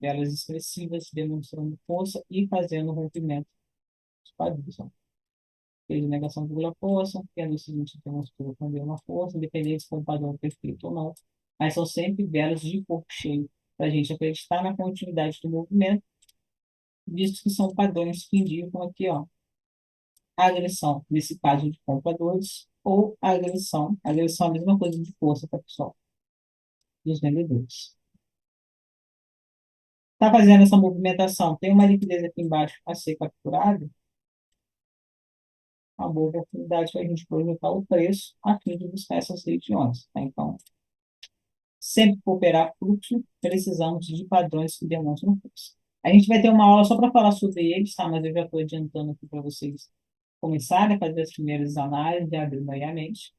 velas expressivas, demonstrando força e fazendo rompimento dos padrões. Ó. Fez negação de força, tendo o seguinte, demonstrou também uma força, independente se for um padrão perfeito ou não. Mas são sempre velas de corpo cheio, para a gente acreditar na continuidade do movimento, visto que são padrões que indicam aqui, ó, a agressão, nesse caso de compradores, ou a agressão é a mesma coisa de força, tá, pessoal, dos vendedores. Está fazendo essa movimentação, tem uma liquidez aqui embaixo a ser capturada, uma boa oportunidade para a gente projetar o preço a fim de buscar essas regiões. Tá? Então, sempre para operar fluxo, precisamos de padrões que demonstram fluxo. A gente vai ter uma aula só para falar sobre eles, tá? Mas eu já estou adiantando aqui para vocês começarem a fazer as primeiras análises e abrindo aí a mente.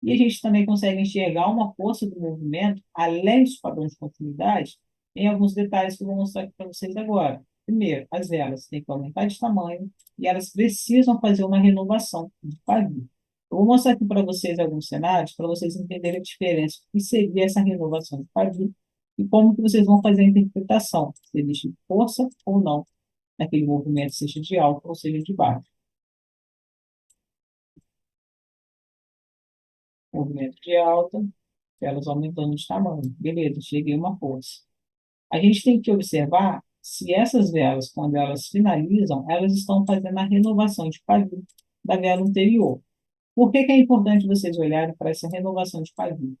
E a gente também consegue enxergar uma força do movimento, além dos padrões de continuidade, em alguns detalhes que eu vou mostrar aqui para vocês agora. Primeiro, as velas têm que aumentar de tamanho e elas precisam fazer uma renovação de pavio. Eu vou mostrar aqui para vocês alguns cenários para vocês entenderem a diferença que seria essa renovação de pavio e como que vocês vão fazer a interpretação, se existe força ou não naquele movimento, seja de alto ou seja de baixo. Movimento de alta, elas aumentando de tamanho. Beleza, cheguei a uma força. A gente tem que observar se essas velas, quando elas finalizam, elas estão fazendo a renovação de pavio da vela anterior. Por que que é importante vocês olharem para essa renovação de pavio?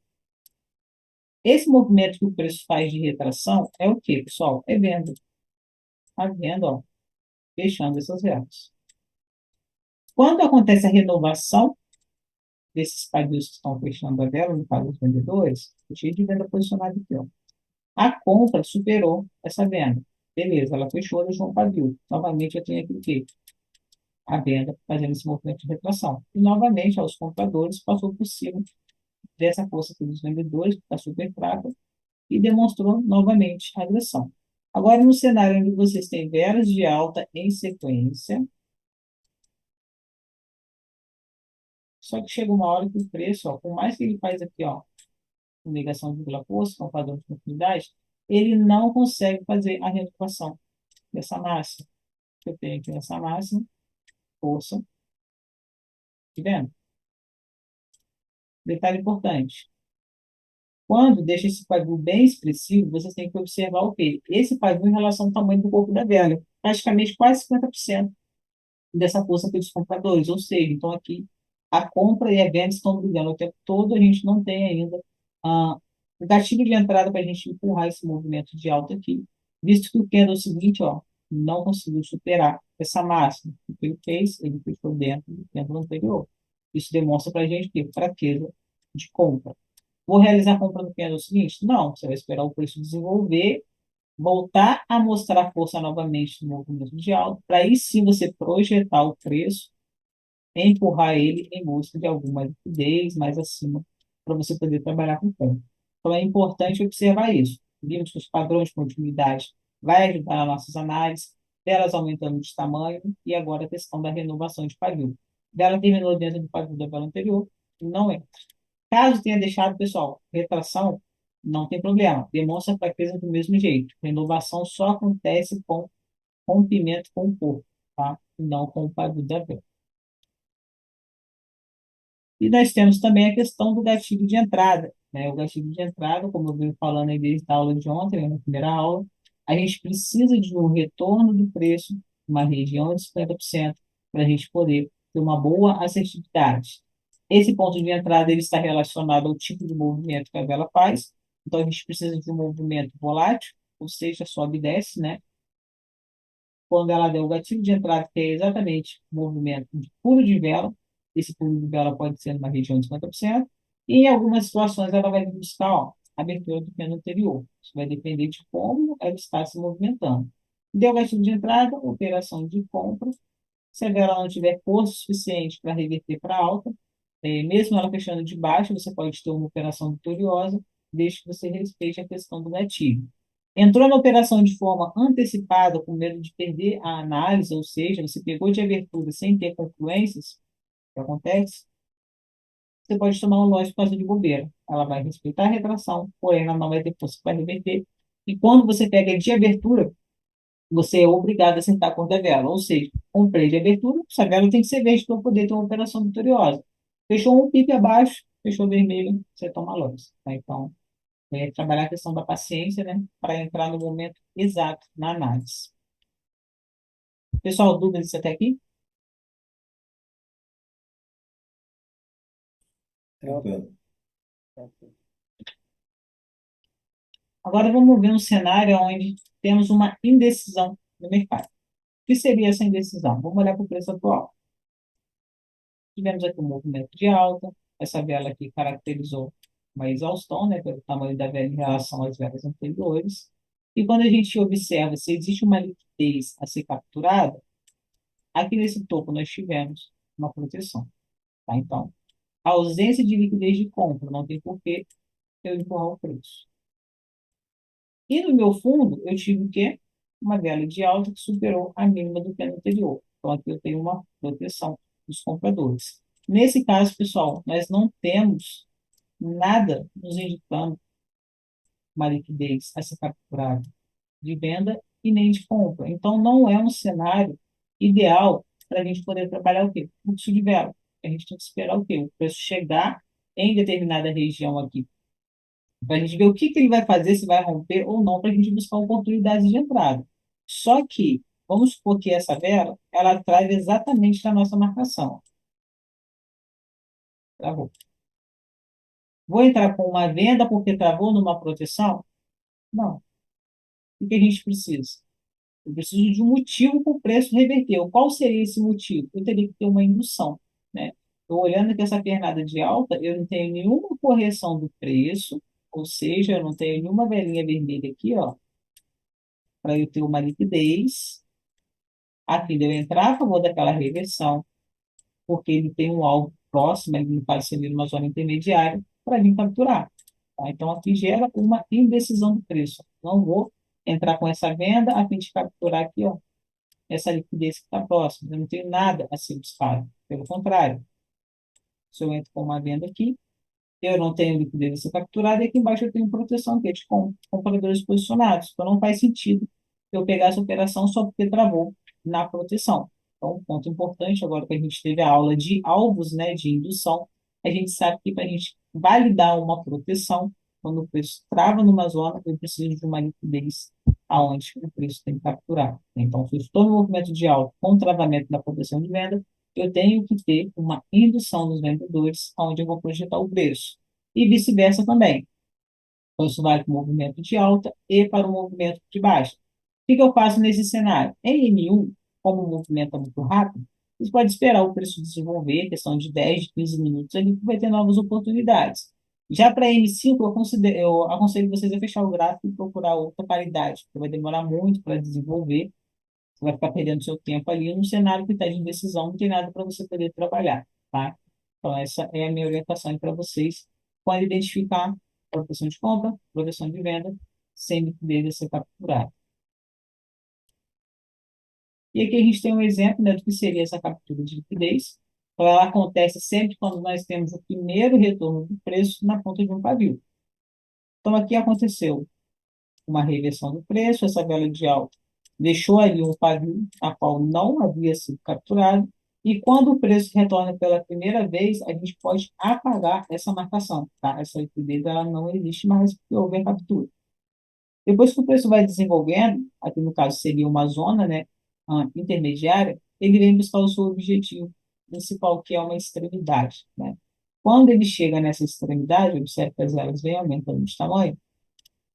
Esse movimento que o preço faz de retração é o quê, pessoal? É venda. A venda, ó, fechando essas velas. Quando acontece a renovação desses pavios que estão fechando a vela, no caso dos vendedores, o cheio de venda posicionada aqui, ó. A compra superou essa venda. Beleza, ela fechou, deixou um pavio. Novamente, eu tenho aqui o quê? A venda fazendo esse movimento de retração. E, novamente, aos compradores, passou por cima dessa força aqui dos vendedores, que está super fraca, e demonstrou novamente a agressão. Agora, no cenário onde vocês têm velas de alta em sequência, só que chega uma hora que o preço, ó, por mais que ele faz aqui, ó, negação de força, com padrão de continuidade, ele não consegue fazer a renovação dessa massa. Eu tenho aqui essa massa, força, tá vendo? Detalhe importante. Quando deixa esse pavio bem expressivo, vocês têm que observar o quê? Esse pavio em relação ao tamanho do corpo da vela. Praticamente quase 50% dessa força pelos compradores. Ou seja, então aqui a compra e a venda estão brigando o tempo todo, a gente não tem ainda o gatilho de entrada para a gente empurrar esse movimento de alta aqui, visto que o candle seguinte, ó, não conseguiu superar essa máxima. O que ele fez? Ele fechou dentro do candle anterior. Isso demonstra para a gente que fraqueza de compra. Vou realizar a compra no candle seguinte? Não, você vai esperar o preço desenvolver, voltar a mostrar força novamente no movimento de alta, para aí sim você projetar o preço, empurrar ele em busca de alguma liquidez mais acima, para você poder trabalhar com compra. Então é importante observar isso. Vimos que os padrões de continuidade vai ajudar nas nossas análises, delas aumentando de tamanho, e agora a questão da renovação de pavio. Dela terminou dentro do pavio da vela anterior, não entra. Caso tenha deixado, pessoal, retração, não tem problema, demonstra fraqueza do mesmo jeito. Renovação só acontece com rompimento com o corpo, tá? Não com o pavio da vela. E nós temos também a questão do gatilho de entrada, né? O gatilho de entrada, como eu venho falando aí desde a aula de ontem, né, na primeira aula, a gente precisa de um retorno do preço, uma região de 50%, para a gente poder ter uma boa assertividade. Esse ponto de entrada ele está relacionado ao tipo de movimento que a vela faz, então a gente precisa de um movimento volátil, ou seja, sobe e desce, né? Quando ela der o gatilho de entrada, que é exatamente o movimento de pulo de vela, esse pulo de vela pode ser numa região de 50%, e em algumas situações ela vai buscar, ó, a abertura do pêndulo anterior. Isso vai depender de como ela está se movimentando. Deu o gatilho de entrada, operação de compra. Se a vela não tiver força suficiente para reverter para alta, mesmo ela fechando de baixo, você pode ter uma operação vitoriosa, desde que você respeite a questão do gatilho. Entrou na operação de forma antecipada, com medo de perder a análise, ou seja, você pegou de abertura sem ter confluências, o que acontece? Você pode tomar um loss por causa de bobeira. Ela vai respeitar a retração, porém ela não vai ter força para reverter. E quando você pega de abertura, você é obrigado a sentar contra a vela. Ou seja, comprei de abertura, essa vela tem que ser verde para eu poder ter uma operação vitoriosa. Fechou um pipe abaixo, fechou vermelho, você toma loss. Tá? Então, trabalhar a questão da paciência, né, para entrar no momento exato na análise. Pessoal, dúvidas até aqui?
Tranquilo.
Agora vamos ver um cenário onde temos uma indecisão no mercado. O que seria essa indecisão? Vamos olhar para o preço atual. Tivemos aqui um movimento de alta, essa vela aqui caracterizou uma exaustão, né, pelo tamanho da vela em relação às velas anteriores. E quando a gente observa se existe uma liquidez a ser capturada, aqui nesse topo nós tivemos uma proteção. Tá? Então, a ausência de liquidez de compra não tem por que eu empurrar o preço. E no meu fundo, eu tive o quê? Uma vela de alta que superou a mínima do que anterior. Então, aqui eu tenho uma proteção dos compradores. Nesse caso, pessoal, nós não temos nada nos indicando uma liquidez a ser capturada de venda e nem de compra. Então, não é um cenário ideal para a gente poder trabalhar o quê? Fluxo de vela. A gente tem que esperar o quê? O preço chegar em determinada região aqui, para a gente ver o que ele vai fazer, se vai romper ou não, para a gente buscar oportunidades de entrada. Só que, vamos supor que essa vela, ela traz exatamente na nossa marcação. Travou. Vou entrar com uma venda porque travou numa proteção? Não. O que a gente precisa? Eu preciso de um motivo para o preço reverter. Qual seria esse motivo? Eu teria que ter uma indução, né? Estou olhando aqui essa pernada de alta, eu não tenho nenhuma correção do preço, ou seja, eu não tenho nenhuma velinha vermelha aqui, ó, para eu ter uma liquidez, a fim de eu entrar a favor daquela reversão, porque ele tem um alvo próximo, ele no caso seria uma zona intermediária, para vir capturar. Tá? Então, aqui gera uma indecisão do preço. Não vou entrar com essa venda a fim de capturar aqui, ó, essa liquidez que está próxima. Eu não tenho nada a ser buscado. Pelo contrário, se eu entro com uma venda aqui, eu não tenho liquidez a ser capturada, e aqui embaixo eu tenho proteção que é de compradores posicionados. Então, não faz sentido eu pegar essa operação só porque travou na proteção. Então, um ponto importante, agora que a gente teve a aula de alvos, né, de indução, a gente sabe que para a gente validar uma proteção, quando o preço trava numa zona, eu preciso de uma liquidez aonde o preço tem que capturar. Então, se eu estou no movimento de alta com travamento da proteção de venda, eu tenho que ter uma indução nos vendedores, onde eu vou projetar o preço. E vice-versa também. Então, isso vale para o movimento de alta e para o movimento de baixa. O que eu faço nesse cenário? Em M1, como o movimento é muito rápido, você pode esperar o preço desenvolver, questão de 10, 15 minutos, ali que vai ter novas oportunidades. Já para M5, eu aconselho vocês a fechar o gráfico e procurar outra paridade, porque vai demorar muito para desenvolver. Você vai ficar perdendo seu tempo ali num cenário que está de indecisão, não tem nada para você poder trabalhar, tá? Então, essa é a minha orientação para vocês. Pode identificar proteção de compra, proteção de venda, sem liquidez a ser capturado. E aqui a gente tem um exemplo, né, do que seria essa captura de liquidez. Então, ela acontece sempre quando nós temos o primeiro retorno do preço na ponta de um pavio. Então, aqui aconteceu uma reversão do preço, essa vela de alta deixou ali um pavio, a qual não havia sido capturado, e quando o preço retorna pela primeira vez, a gente pode apagar essa marcação, tá? Essa liquidez ela não existe mais porque houve a captura. Depois que o preço vai desenvolvendo, aqui no caso seria uma zona, né, intermediária, ele vem buscar o seu objetivo principal, que é uma extremidade, né? Quando ele chega nessa extremidade, observe que as velas vêm aumentando de tamanho,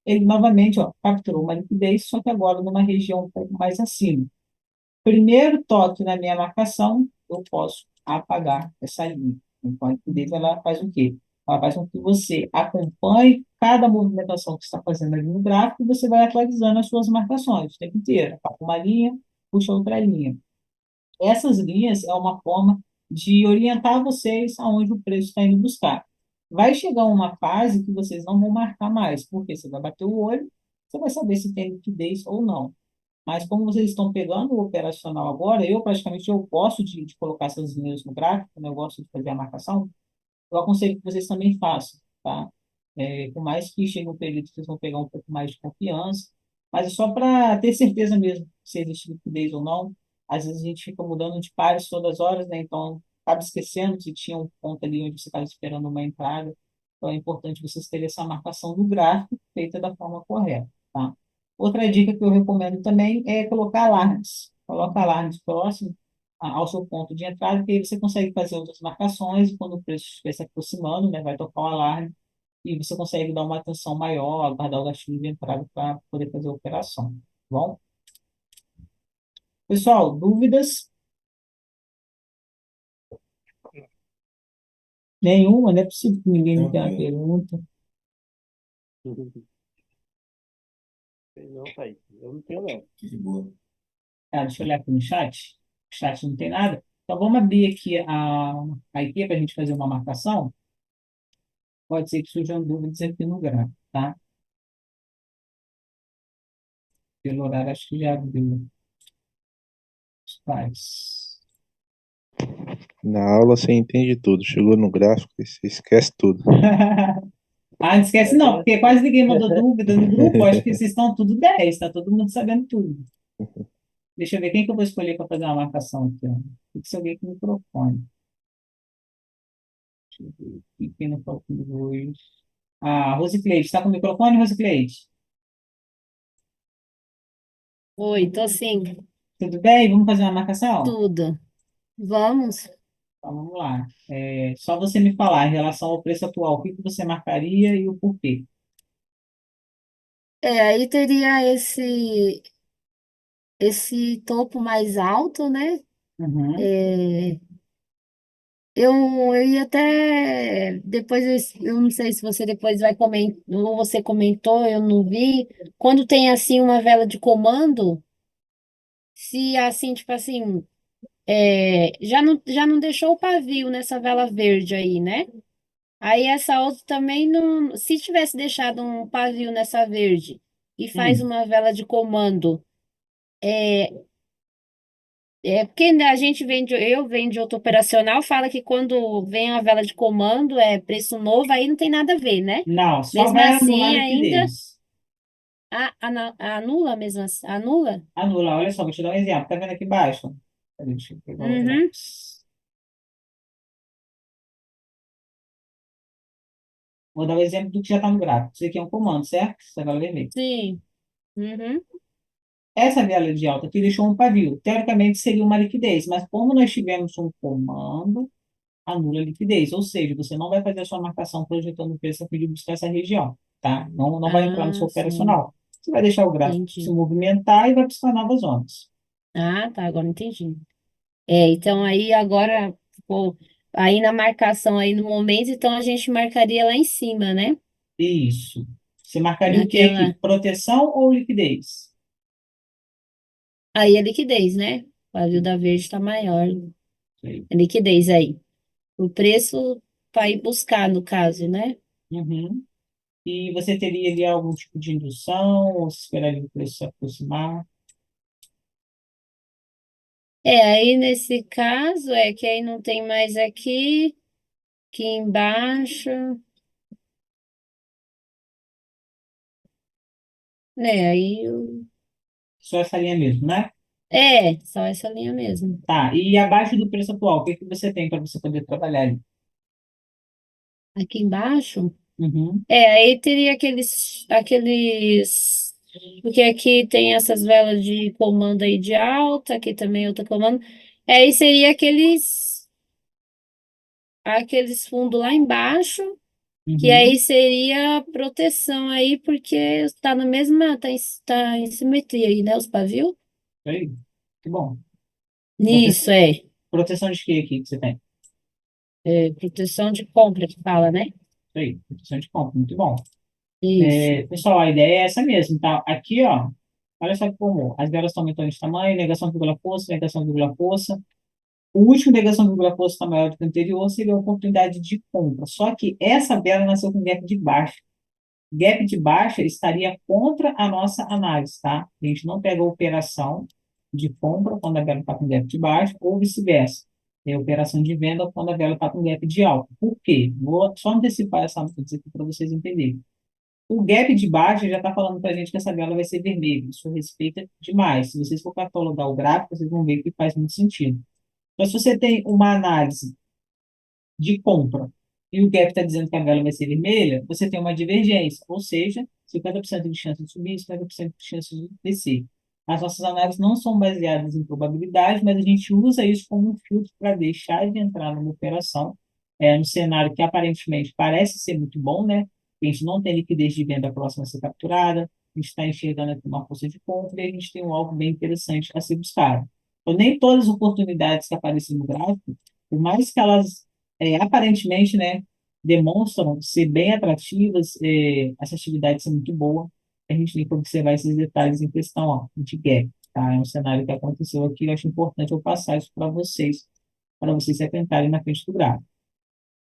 ele novamente, ó, capturou uma liquidez, só que agora numa região um pouco mais acima. Primeiro toque na minha marcação, eu posso apagar essa linha. Então, a liquidez, ela faz o quê? Ela faz com que você acompanhe cada movimentação que você está fazendo ali no gráfico e você vai atualizando as suas marcações o tempo inteiro. Apaga uma linha, puxa outra linha. Essas linhas é uma forma de orientar vocês aonde o preço está indo buscar. Vai chegar uma fase que vocês não vão marcar mais, porque você vai bater o olho, você vai saber se tem liquidez ou não. Mas como vocês estão pegando o operacional agora, eu praticamente eu gosto de colocar essas linhas no gráfico, né? Eu gosto de fazer a marcação, eu aconselho que vocês também façam, tá? Por mais que chegue um período que vocês vão pegar um pouco mais de confiança, mas é só para ter certeza mesmo se existe liquidez ou não. Às vezes a gente fica mudando de pares todas as horas, né? Então, acaba esquecendo se tinha um ponto ali onde você estava esperando uma entrada. Então, é importante vocês terem essa marcação do gráfico feita da forma correta, tá? Outra dica que eu recomendo também é colocar alarmes. Coloca alarmes próximo ao seu ponto de entrada, que aí você consegue fazer outras marcações, e quando o preço estiver se aproximando, né, vai tocar o alarme, e você consegue dar uma atenção maior, aguardar o gatilho de entrada para poder fazer a operação. Tá bom? Pessoal, dúvidas? Nenhuma? Não é possível que ninguém me tenha uma
Tranquilo.
pergunta.
Não, tá aí. Eu não tenho, não.
De boa.
Deixa eu olhar aqui no chat. O chat não tem nada. Então, vamos abrir aqui a IP para a gente fazer uma marcação. Pode ser que surjam dúvidas aqui no gráfico, tá? Pelo horário, acho que já abriu os pares.
Na aula você entende tudo. Chegou no gráfico e você esquece tudo.
Não esquece
É
não,
bem
porque
assim.
quase ninguém mandou dúvida no grupo. Acho que vocês estão tudo 10, tá todo mundo sabendo tudo. Deixa eu ver quem que eu vou escolher para fazer uma marcação aqui, ó. Tem que ser alguém com microfone. Deixa eu ver aqui, quem não falou comigo hoje. Rosicleide, está com o microfone, Rosicleide?
Oi, tô sim,
Tudo bem? Vamos fazer uma marcação?
tudo. Vamos?
Então, vamos lá. Só você me falar em relação ao preço atual, o que que você marcaria e o porquê.
Aí teria esse topo mais alto, né?
Uhum.
É, eu ia até depois eu não sei se você depois vai comentar, ou você comentou, eu não vi. Quando tem assim uma vela de comando, se assim, tipo assim, já não deixou o pavio nessa vela verde aí, né? Aí essa outra também não. Se tivesse deixado um pavio nessa verde e faz
Hum.
uma vela de comando, porque a gente vende, eu venho de outro operacional, fala que quando vem a vela de comando é preço novo, aí não tem nada a ver, né?
Não, só
Mesmo
vai anular a
assim, ainda
liquidez.
anula mesmo, anula?
Anula, olha só, vou te dar um exemplo. Tá vendo aqui embaixo? Peraí, deixa eu pegar o
Uhum,
lápis. Vou dar o exemplo do que já está no gráfico. Isso aqui é um comando, certo? Essa vela vermelha.
sim. Uhum.
Essa vela de alta aqui deixou um pavio. Teoricamente seria uma liquidez, mas como nós tivemos um comando, anula a liquidez. Ou seja, você não vai fazer a sua marcação projetando o preço a fim de buscar essa região, tá? Não, não vai entrar no
Ah,
seu
sim,
operacional. Você vai deixar o gráfico se
entendi.
movimentar e vai buscar novas zonas.
Ah, tá, agora entendi. Então aí agora, pô, aí na marcação aí no momento, então a gente marcaria lá em cima, né?
Isso. Você marcaria o que aqui?
Naquela.
Proteção ou liquidez?
Aí é liquidez, né? O pavio da verde está maior. É liquidez aí. O preço para ir buscar, no caso, né?
Uhum. E você teria ali algum tipo de indução, ou você esperaria o preço se aproximar?
Aí nesse caso é que aí não tem mais aqui embaixo. né?
Só essa linha mesmo, né?
Só essa linha mesmo.
Tá, e abaixo do preço atual, o que que você tem para você poder trabalhar ali?
Aqui embaixo,
Uhum,
aí teria porque aqui tem essas velas de comando aí de alta, aqui também outra comando. Aí seria aqueles fundos lá embaixo, que aí
uhum,
seria proteção aí, porque está na mesma, tá em simetria aí, né, os pavios?
isso aí. Que bom. Prote-
Nisso,
Proteção de quê aqui que você tem?
proteção de compra que fala, né?
Isso aí, proteção de compra, muito bom.
Isso.
Pessoal, a ideia é essa mesmo, tá? Aqui, ó, olha só que comum. As velas estão aumentando de tamanho, negação, vírgula, força, negação, vírgula, força. O último negação, vírgula, força está maior do que o anterior, seria a oportunidade de compra. Só que essa vela nasceu com gap de baixa. Gap de baixa estaria contra a nossa análise, tá? A gente não pega a operação de compra quando a vela está com gap de baixa, ou vice-versa. É a operação de venda quando a vela está com gap de alta. Por quê? Vou só antecipar essa notícia aqui para vocês entenderem. O gap de baixa já está falando para a gente que essa vela vai ser vermelha. Isso respeita demais. Se vocês for catalogar o gráfico, vocês vão ver que faz muito sentido. Então, se você tem uma análise de compra e o gap está dizendo que a vela vai ser vermelha, você tem uma divergência, ou seja, 50% de chance de subir e 50% de chance de descer. As nossas análises não são baseadas em probabilidade, mas a gente usa isso como um filtro para deixar de entrar numa operação, no cenário que aparentemente parece ser muito bom, né? A gente não tem liquidez de venda próxima a ser capturada, a gente está enxergando aqui uma força de compra e a gente tem um algo bem interessante a ser buscado. Então, nem todas as oportunidades que aparecem no gráfico, por mais que elas aparentemente, né, demonstram ser bem atrativas, essa atividade ser muito boa. A gente tem que observar esses detalhes em questão, ó, de gap, tá? É um cenário que aconteceu aqui, eu acho importante eu passar isso para vocês se atentarem na frente do gráfico.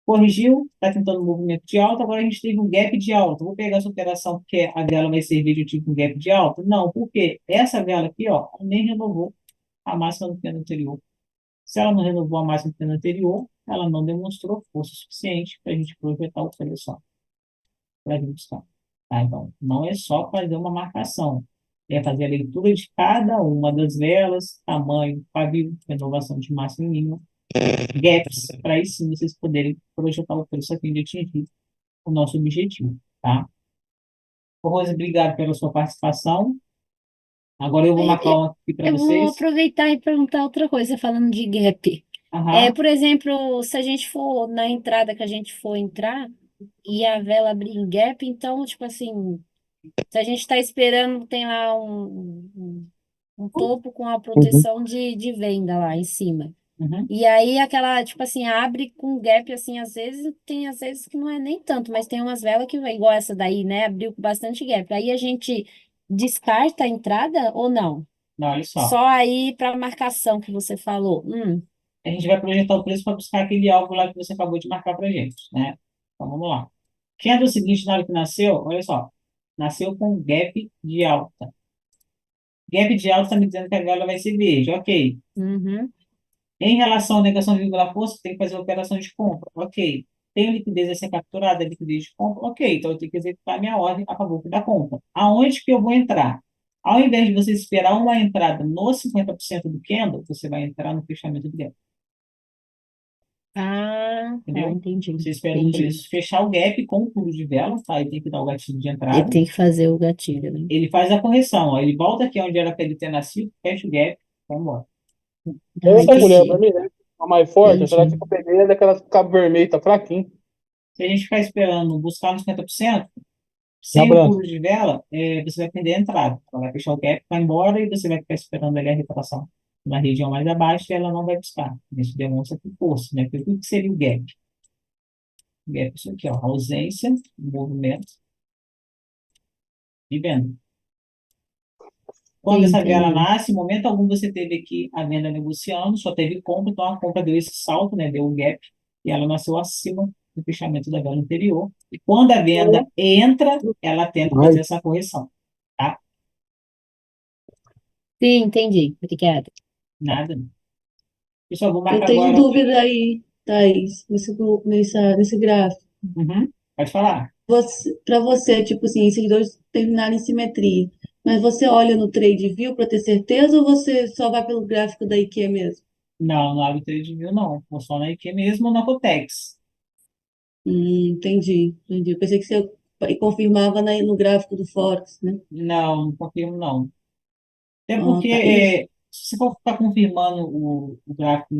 Corrigiu, está tentando um movimento de alta, agora a gente teve um gap de alta. Vou pegar essa operação porque a vela vai servir de tipo um gap de alta? Não, porque essa vela aqui, ó, nem renovou a máxima do candle anterior. Se ela não renovou a máxima do ano anterior, ela não demonstrou força suficiente para a gente projetar o preço para a gente buscar. Tá? Então, não é só fazer uma marcação, é fazer a leitura de cada uma das velas, tamanho, pavio, renovação de máxima e mínima, gaps, para aí sim vocês poderem projetar o preço a fim de atingir o nosso objetivo. Tá? Rose, obrigado pela sua participação. Agora eu vou
Aí,
marcar uma aqui para
eu vou
vocês.
aproveitar e perguntar outra coisa, falando de gap.
Aham.
Por exemplo, se a gente for na entrada que a gente for entrar e a vela abrir em gap, então, tipo assim, se a gente está esperando, tem lá um topo com a
Uhum.
proteção de venda lá em cima.
Uhum.
E aí aquela, tipo assim, abre com gap, assim, às vezes que não é nem tanto, mas tem umas velas que vai igual essa daí, né? Abriu com bastante gap. Aí a gente descarta a entrada ou não?
Não, olha só.
Só aí para marcação que você falou.
A gente vai projetar o preço para buscar aquele alvo lá que você acabou de marcar para a gente, né? Então vamos lá. Quem é do seguinte, na hora que nasceu, olha só, nasceu com gap de alta. Gap de alta está me dizendo que a vela vai ser verde, ok.
Uhum.
Em relação à negação de vírgula força, tem que fazer a operação de compra, ok. Tem liquidez a ser capturada, liquidez de compra, ok. Então eu tenho que executar a minha ordem a favor da compra. Aonde que eu vou entrar? Ao invés de você esperar uma entrada no 50% do candle, você vai entrar no fechamento do gap.
Ah, tá,
Entendeu?
entendi.
Você espera o
Entendi.
preço fechar o gap com o pulo de vela, tá? E tem que dar o gatilho de
Ele
entrada.
tem que fazer o gatilho, né?
Ele faz a correção, ó. Ele volta aqui onde era para ele ter nascido, fecha o gap, vai embora.
Ah,
Essa mulher pra
entendi.
mim, né? A mais forte, será que
Entendi.
eu peguei é daquelas cabo vermelho, tá fraquinho.
Se a gente ficar esperando buscar no 50%,
Na
sem o
branca.
pulo de vela, você vai perder a entrada. Ela vai fechar o gap, vai embora e você vai ficar esperando ali a retração na região mais abaixo e ela não vai buscar. Isso demonstra que força, né? Porque o que seria o gap? O gap é isso aqui, ó. Ausência, movimento e venda. Quando
Sim,
essa vela
entendi.
nasce, em momento algum você teve aqui a venda negociando, só teve compra, então a compra deu esse salto, né, deu um gap, e ela nasceu acima do fechamento da vela anterior. E quando a venda entra, ela tenta
Ai,
fazer essa correção, tá?
Sim, entendi. Obrigada.
Nada. Pessoal, vou
Eu
marcar
tenho
agora.
dúvida aí, Thaís, nesse gráfico.
Uhum, pode falar.
Para você, tipo assim, esses dois terminarem em simetria. Mas você olha no TradeView para ter certeza ou você só vai pelo gráfico da IKEA mesmo?
Não, no ABTradingView não. Vou só na IQ mesmo ou na Cotex.
Entendi, entendi. Eu pensei que você confirmava no gráfico do Forex, né?
Não, não confirmo não. Até
Ah,
porque
tá. Isso.
se você for ficar confirmando o gráfico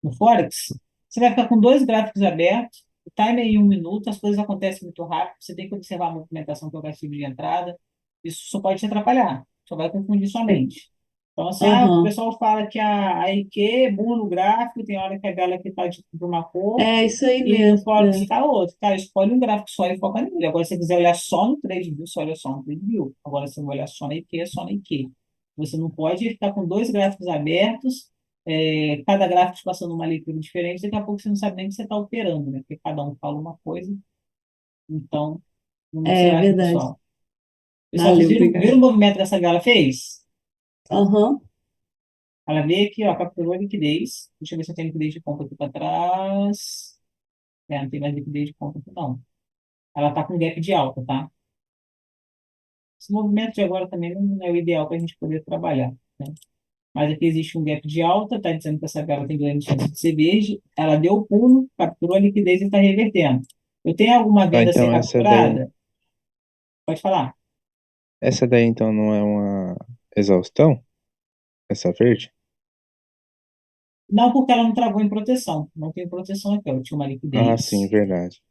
no Forex, você vai ficar com dois gráficos abertos, o timer em 1 minuto, as coisas acontecem muito rápido, você tem que observar a movimentação que é o gatilho de entrada. Isso só pode te atrapalhar, só vai confundir sua mente. Então, assim, o
Aham.
pessoal fala que a IQ burla no gráfico, tem hora que a vela aqui está de uma cor,
É isso aí
e no
mesmo.
Forex
É.
está outro. Cara, escolhe um gráfico só e foca nele. Agora, se você quiser olhar só no TradeView, você olha só no TradeView. Agora, se você vai olhar só na IQ, é só na IQ. Você não pode ficar com dois gráficos abertos, cada gráfico te passando uma leitura diferente, daqui a pouco você não sabe nem que você está operando, né? Porque cada um fala uma coisa. Então, vamos
É
observar aqui,
verdade.
pessoal. Pessoal, vocês
Valeu,
viram
obrigada.
o movimento que essa gala fez?
Aham.
Ela veio aqui, ó, capturou a liquidez. Deixa eu ver se eu tenho liquidez de compra aqui para trás. Não tem mais liquidez de compra aqui, não. Ela está com gap de alta, tá? Esse movimento de agora também não é o ideal para a gente poder trabalhar, né? Mas aqui existe um gap de alta, está dizendo que essa vela tem grande chance de ser verde. Ela deu o pulo, capturou a liquidez e está revertendo. Eu tenho alguma
Ah,
venda a ser
então
capturada? Pode falar.
essa daí então não é uma exaustão? Essa verde?
Não, porque ela não travou em proteção. Não tem proteção aqui, ó. Eu tinha uma
Ah, sim,
liquidez.
verdade.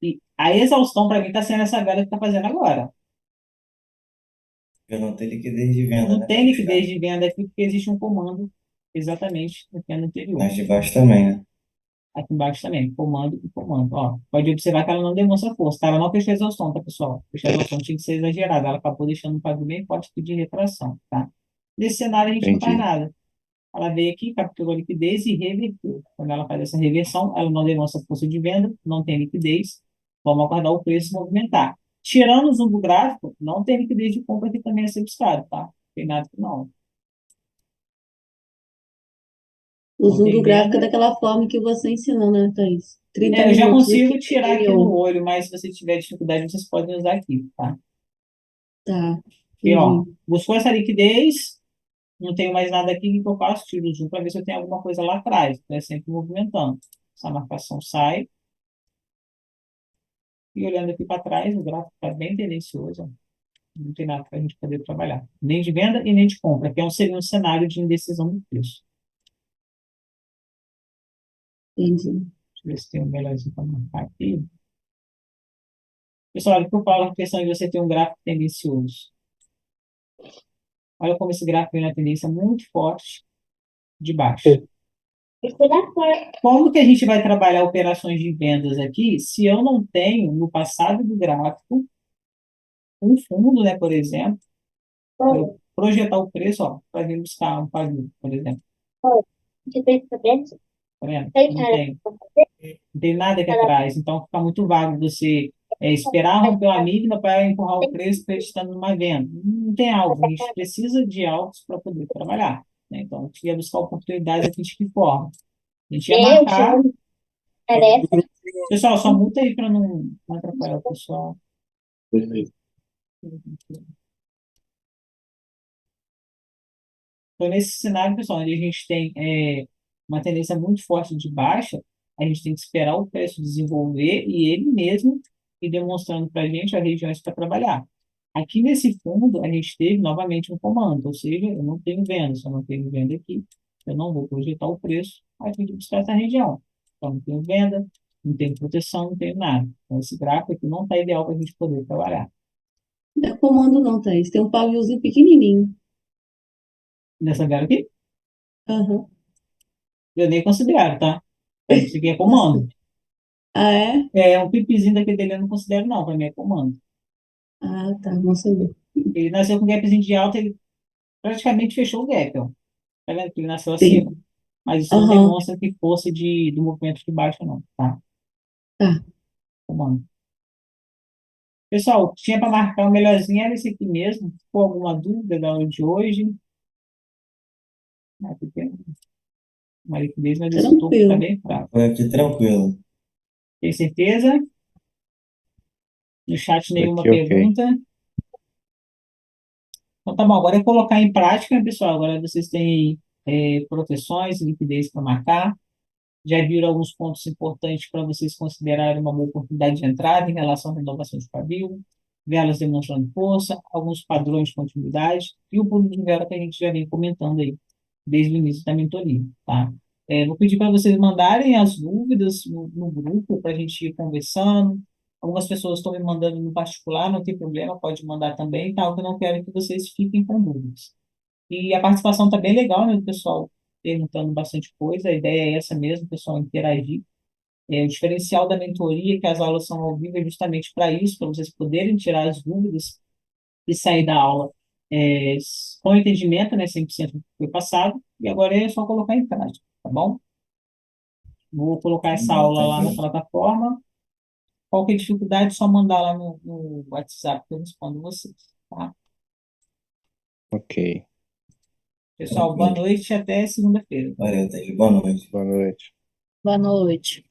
E a exaustão, para mim, está sendo essa vela que está fazendo agora.
Eu não tenho liquidez de venda,
Não
né, para
tem liquidez
buscar.
de venda aqui porque existe um comando exatamente no pé anterior.
Mas de baixo também, né?
Aqui embaixo também, comando e comando. Ó, pode observar que ela não demonstra força, tá? Ela não fechou a exaustão, tá, pessoal? Fechar a exaustão tinha que ser exagerada. Ela acabou deixando um pavio bem forte aqui de retração, tá? Nesse cenário a gente não faz
Entendi.
nada. Ela veio aqui, capturou a liquidez e reverteu. Quando ela faz essa reversão, ela não demonstra força de venda, não tem liquidez. Vamos aguardar o preço movimentar. Tirando o zoom do gráfico, não tem liquidez de compra aqui também a ser buscado, tá? Não tem nada que não.
O
Não
zoom do
tem
gráfico é
venda.
daquela forma que você ensinou, né, Thaís? 30
Eu já
minutos
consigo
aqui,
tirar aqui no
MO.
olho, mas se você tiver dificuldade, vocês podem usar aqui, tá?
Tá,
E, ó,
entendi.
buscou essa liquidez, não tenho mais nada aqui, o que eu faço? Tiro o zoom para ver se eu tenho alguma coisa lá atrás, né? Sempre movimentando. Essa marcação sai, e olhando aqui para trás, o gráfico está bem tendencioso, ó. Não tem nada para a gente poder trabalhar. Nem de venda e nem de compra, que seria um cenário de indecisão do preço.
Entendi.
Deixa eu ver se tem um melhorzinho para marcar aqui. Pessoal, olha o que eu falo a questão de você ter um gráfico tendencioso. Olha como esse gráfico tem uma tendência muito forte de baixo. Como que a gente vai trabalhar operações de vendas aqui se eu não tenho no passado do gráfico um fundo, né, por exemplo, para eu projetar o preço, ó, para vir buscar um pavio, por exemplo. Tá vendo? Não tem nada aqui atrás, então fica muito vago você esperar romper uma mínima para empurrar o preço acreditando numa venda. Não tem alvo, a gente precisa de alvos para poder trabalhar, né? Então, a gente ia buscar oportunidades aqui de que forma? A gente ia marcar. Pessoal, só multa aí para não atrapalhar o pessoal. Então, nesse cenário, pessoal, onde a gente tem uma tendência muito forte de baixa, a gente tem que esperar o preço desenvolver e ele mesmo ir demonstrando para a gente as regiões para trabalhar. Aqui nesse fundo, a gente teve novamente um comando, ou seja, eu não tenho venda, se eu não tenho venda aqui, eu não vou projetar o preço a fim de buscar essa região. Então, não tenho venda, não tenho proteção, não tenho nada. Então, esse gráfico aqui não está ideal para a gente poder trabalhar.
Não é comando não, Thaís. Tem um paviozinho pequenininho.
Nessa vela aqui,
Aham.
eu nem considero, tá? Para mim, isso aqui é
Nossa.
comando.
Ah, é?
Um pipizinho daquele dele eu não considero, não, para mim é comando.
Ah, tá. Bom saber.
Ele nasceu com um gapzinho de alta, ele praticamente fechou o gap, ó. Tá vendo que ele nasceu acima?
Sim.
Mas isso não
Aham.
demonstra que força do movimento de baixo, não, tá?
Tá.
Comando. Pessoal, tinha para marcar o melhorzinho, era esse aqui mesmo. Se for alguma dúvida da aula de hoje, aqui tem uma liquidez, mas esse topo está
Tranquilo.
bem fraco.
Foi aqui tranquilo.
Tem certeza? No chat nenhuma
Aqui, ok.
pergunta. Então tá bom, agora é colocar em prática, né, pessoal? Agora vocês têm proteções, liquidez para marcar. Já viram alguns pontos importantes para vocês considerarem uma boa oportunidade de entrada em relação à renovação de pavio, velas demonstrando força, alguns padrões de continuidade e o pulo de vela que a gente já vem comentando aí desde o início da mentoria, tá? Vou pedir para vocês mandarem as dúvidas no grupo para a gente ir conversando. Algumas pessoas estão me mandando no particular, não tem problema, pode mandar também, tá? O que eu não quero é que vocês fiquem com dúvidas. E a participação está bem legal, né, do pessoal perguntando bastante coisa. A ideia é essa mesmo, o pessoal interagir. O diferencial da mentoria é que as aulas são ao vivo é justamente para isso, para vocês poderem tirar as dúvidas e sair da aula é, com entendimento, né, 100% do que foi passado. E agora é só colocar em prática, tá bom? Vou colocar essa
Bom,
aula
tá
lá na
joia.
plataforma. Qualquer dificuldade, é só mandar lá no WhatsApp que eu respondo vocês, tá?
Ok.
Pessoal, boa
Tranquilo.
noite e até segunda-feira.
Valeu, Thaís. Boa noite.
Boa noite.
Boa noite.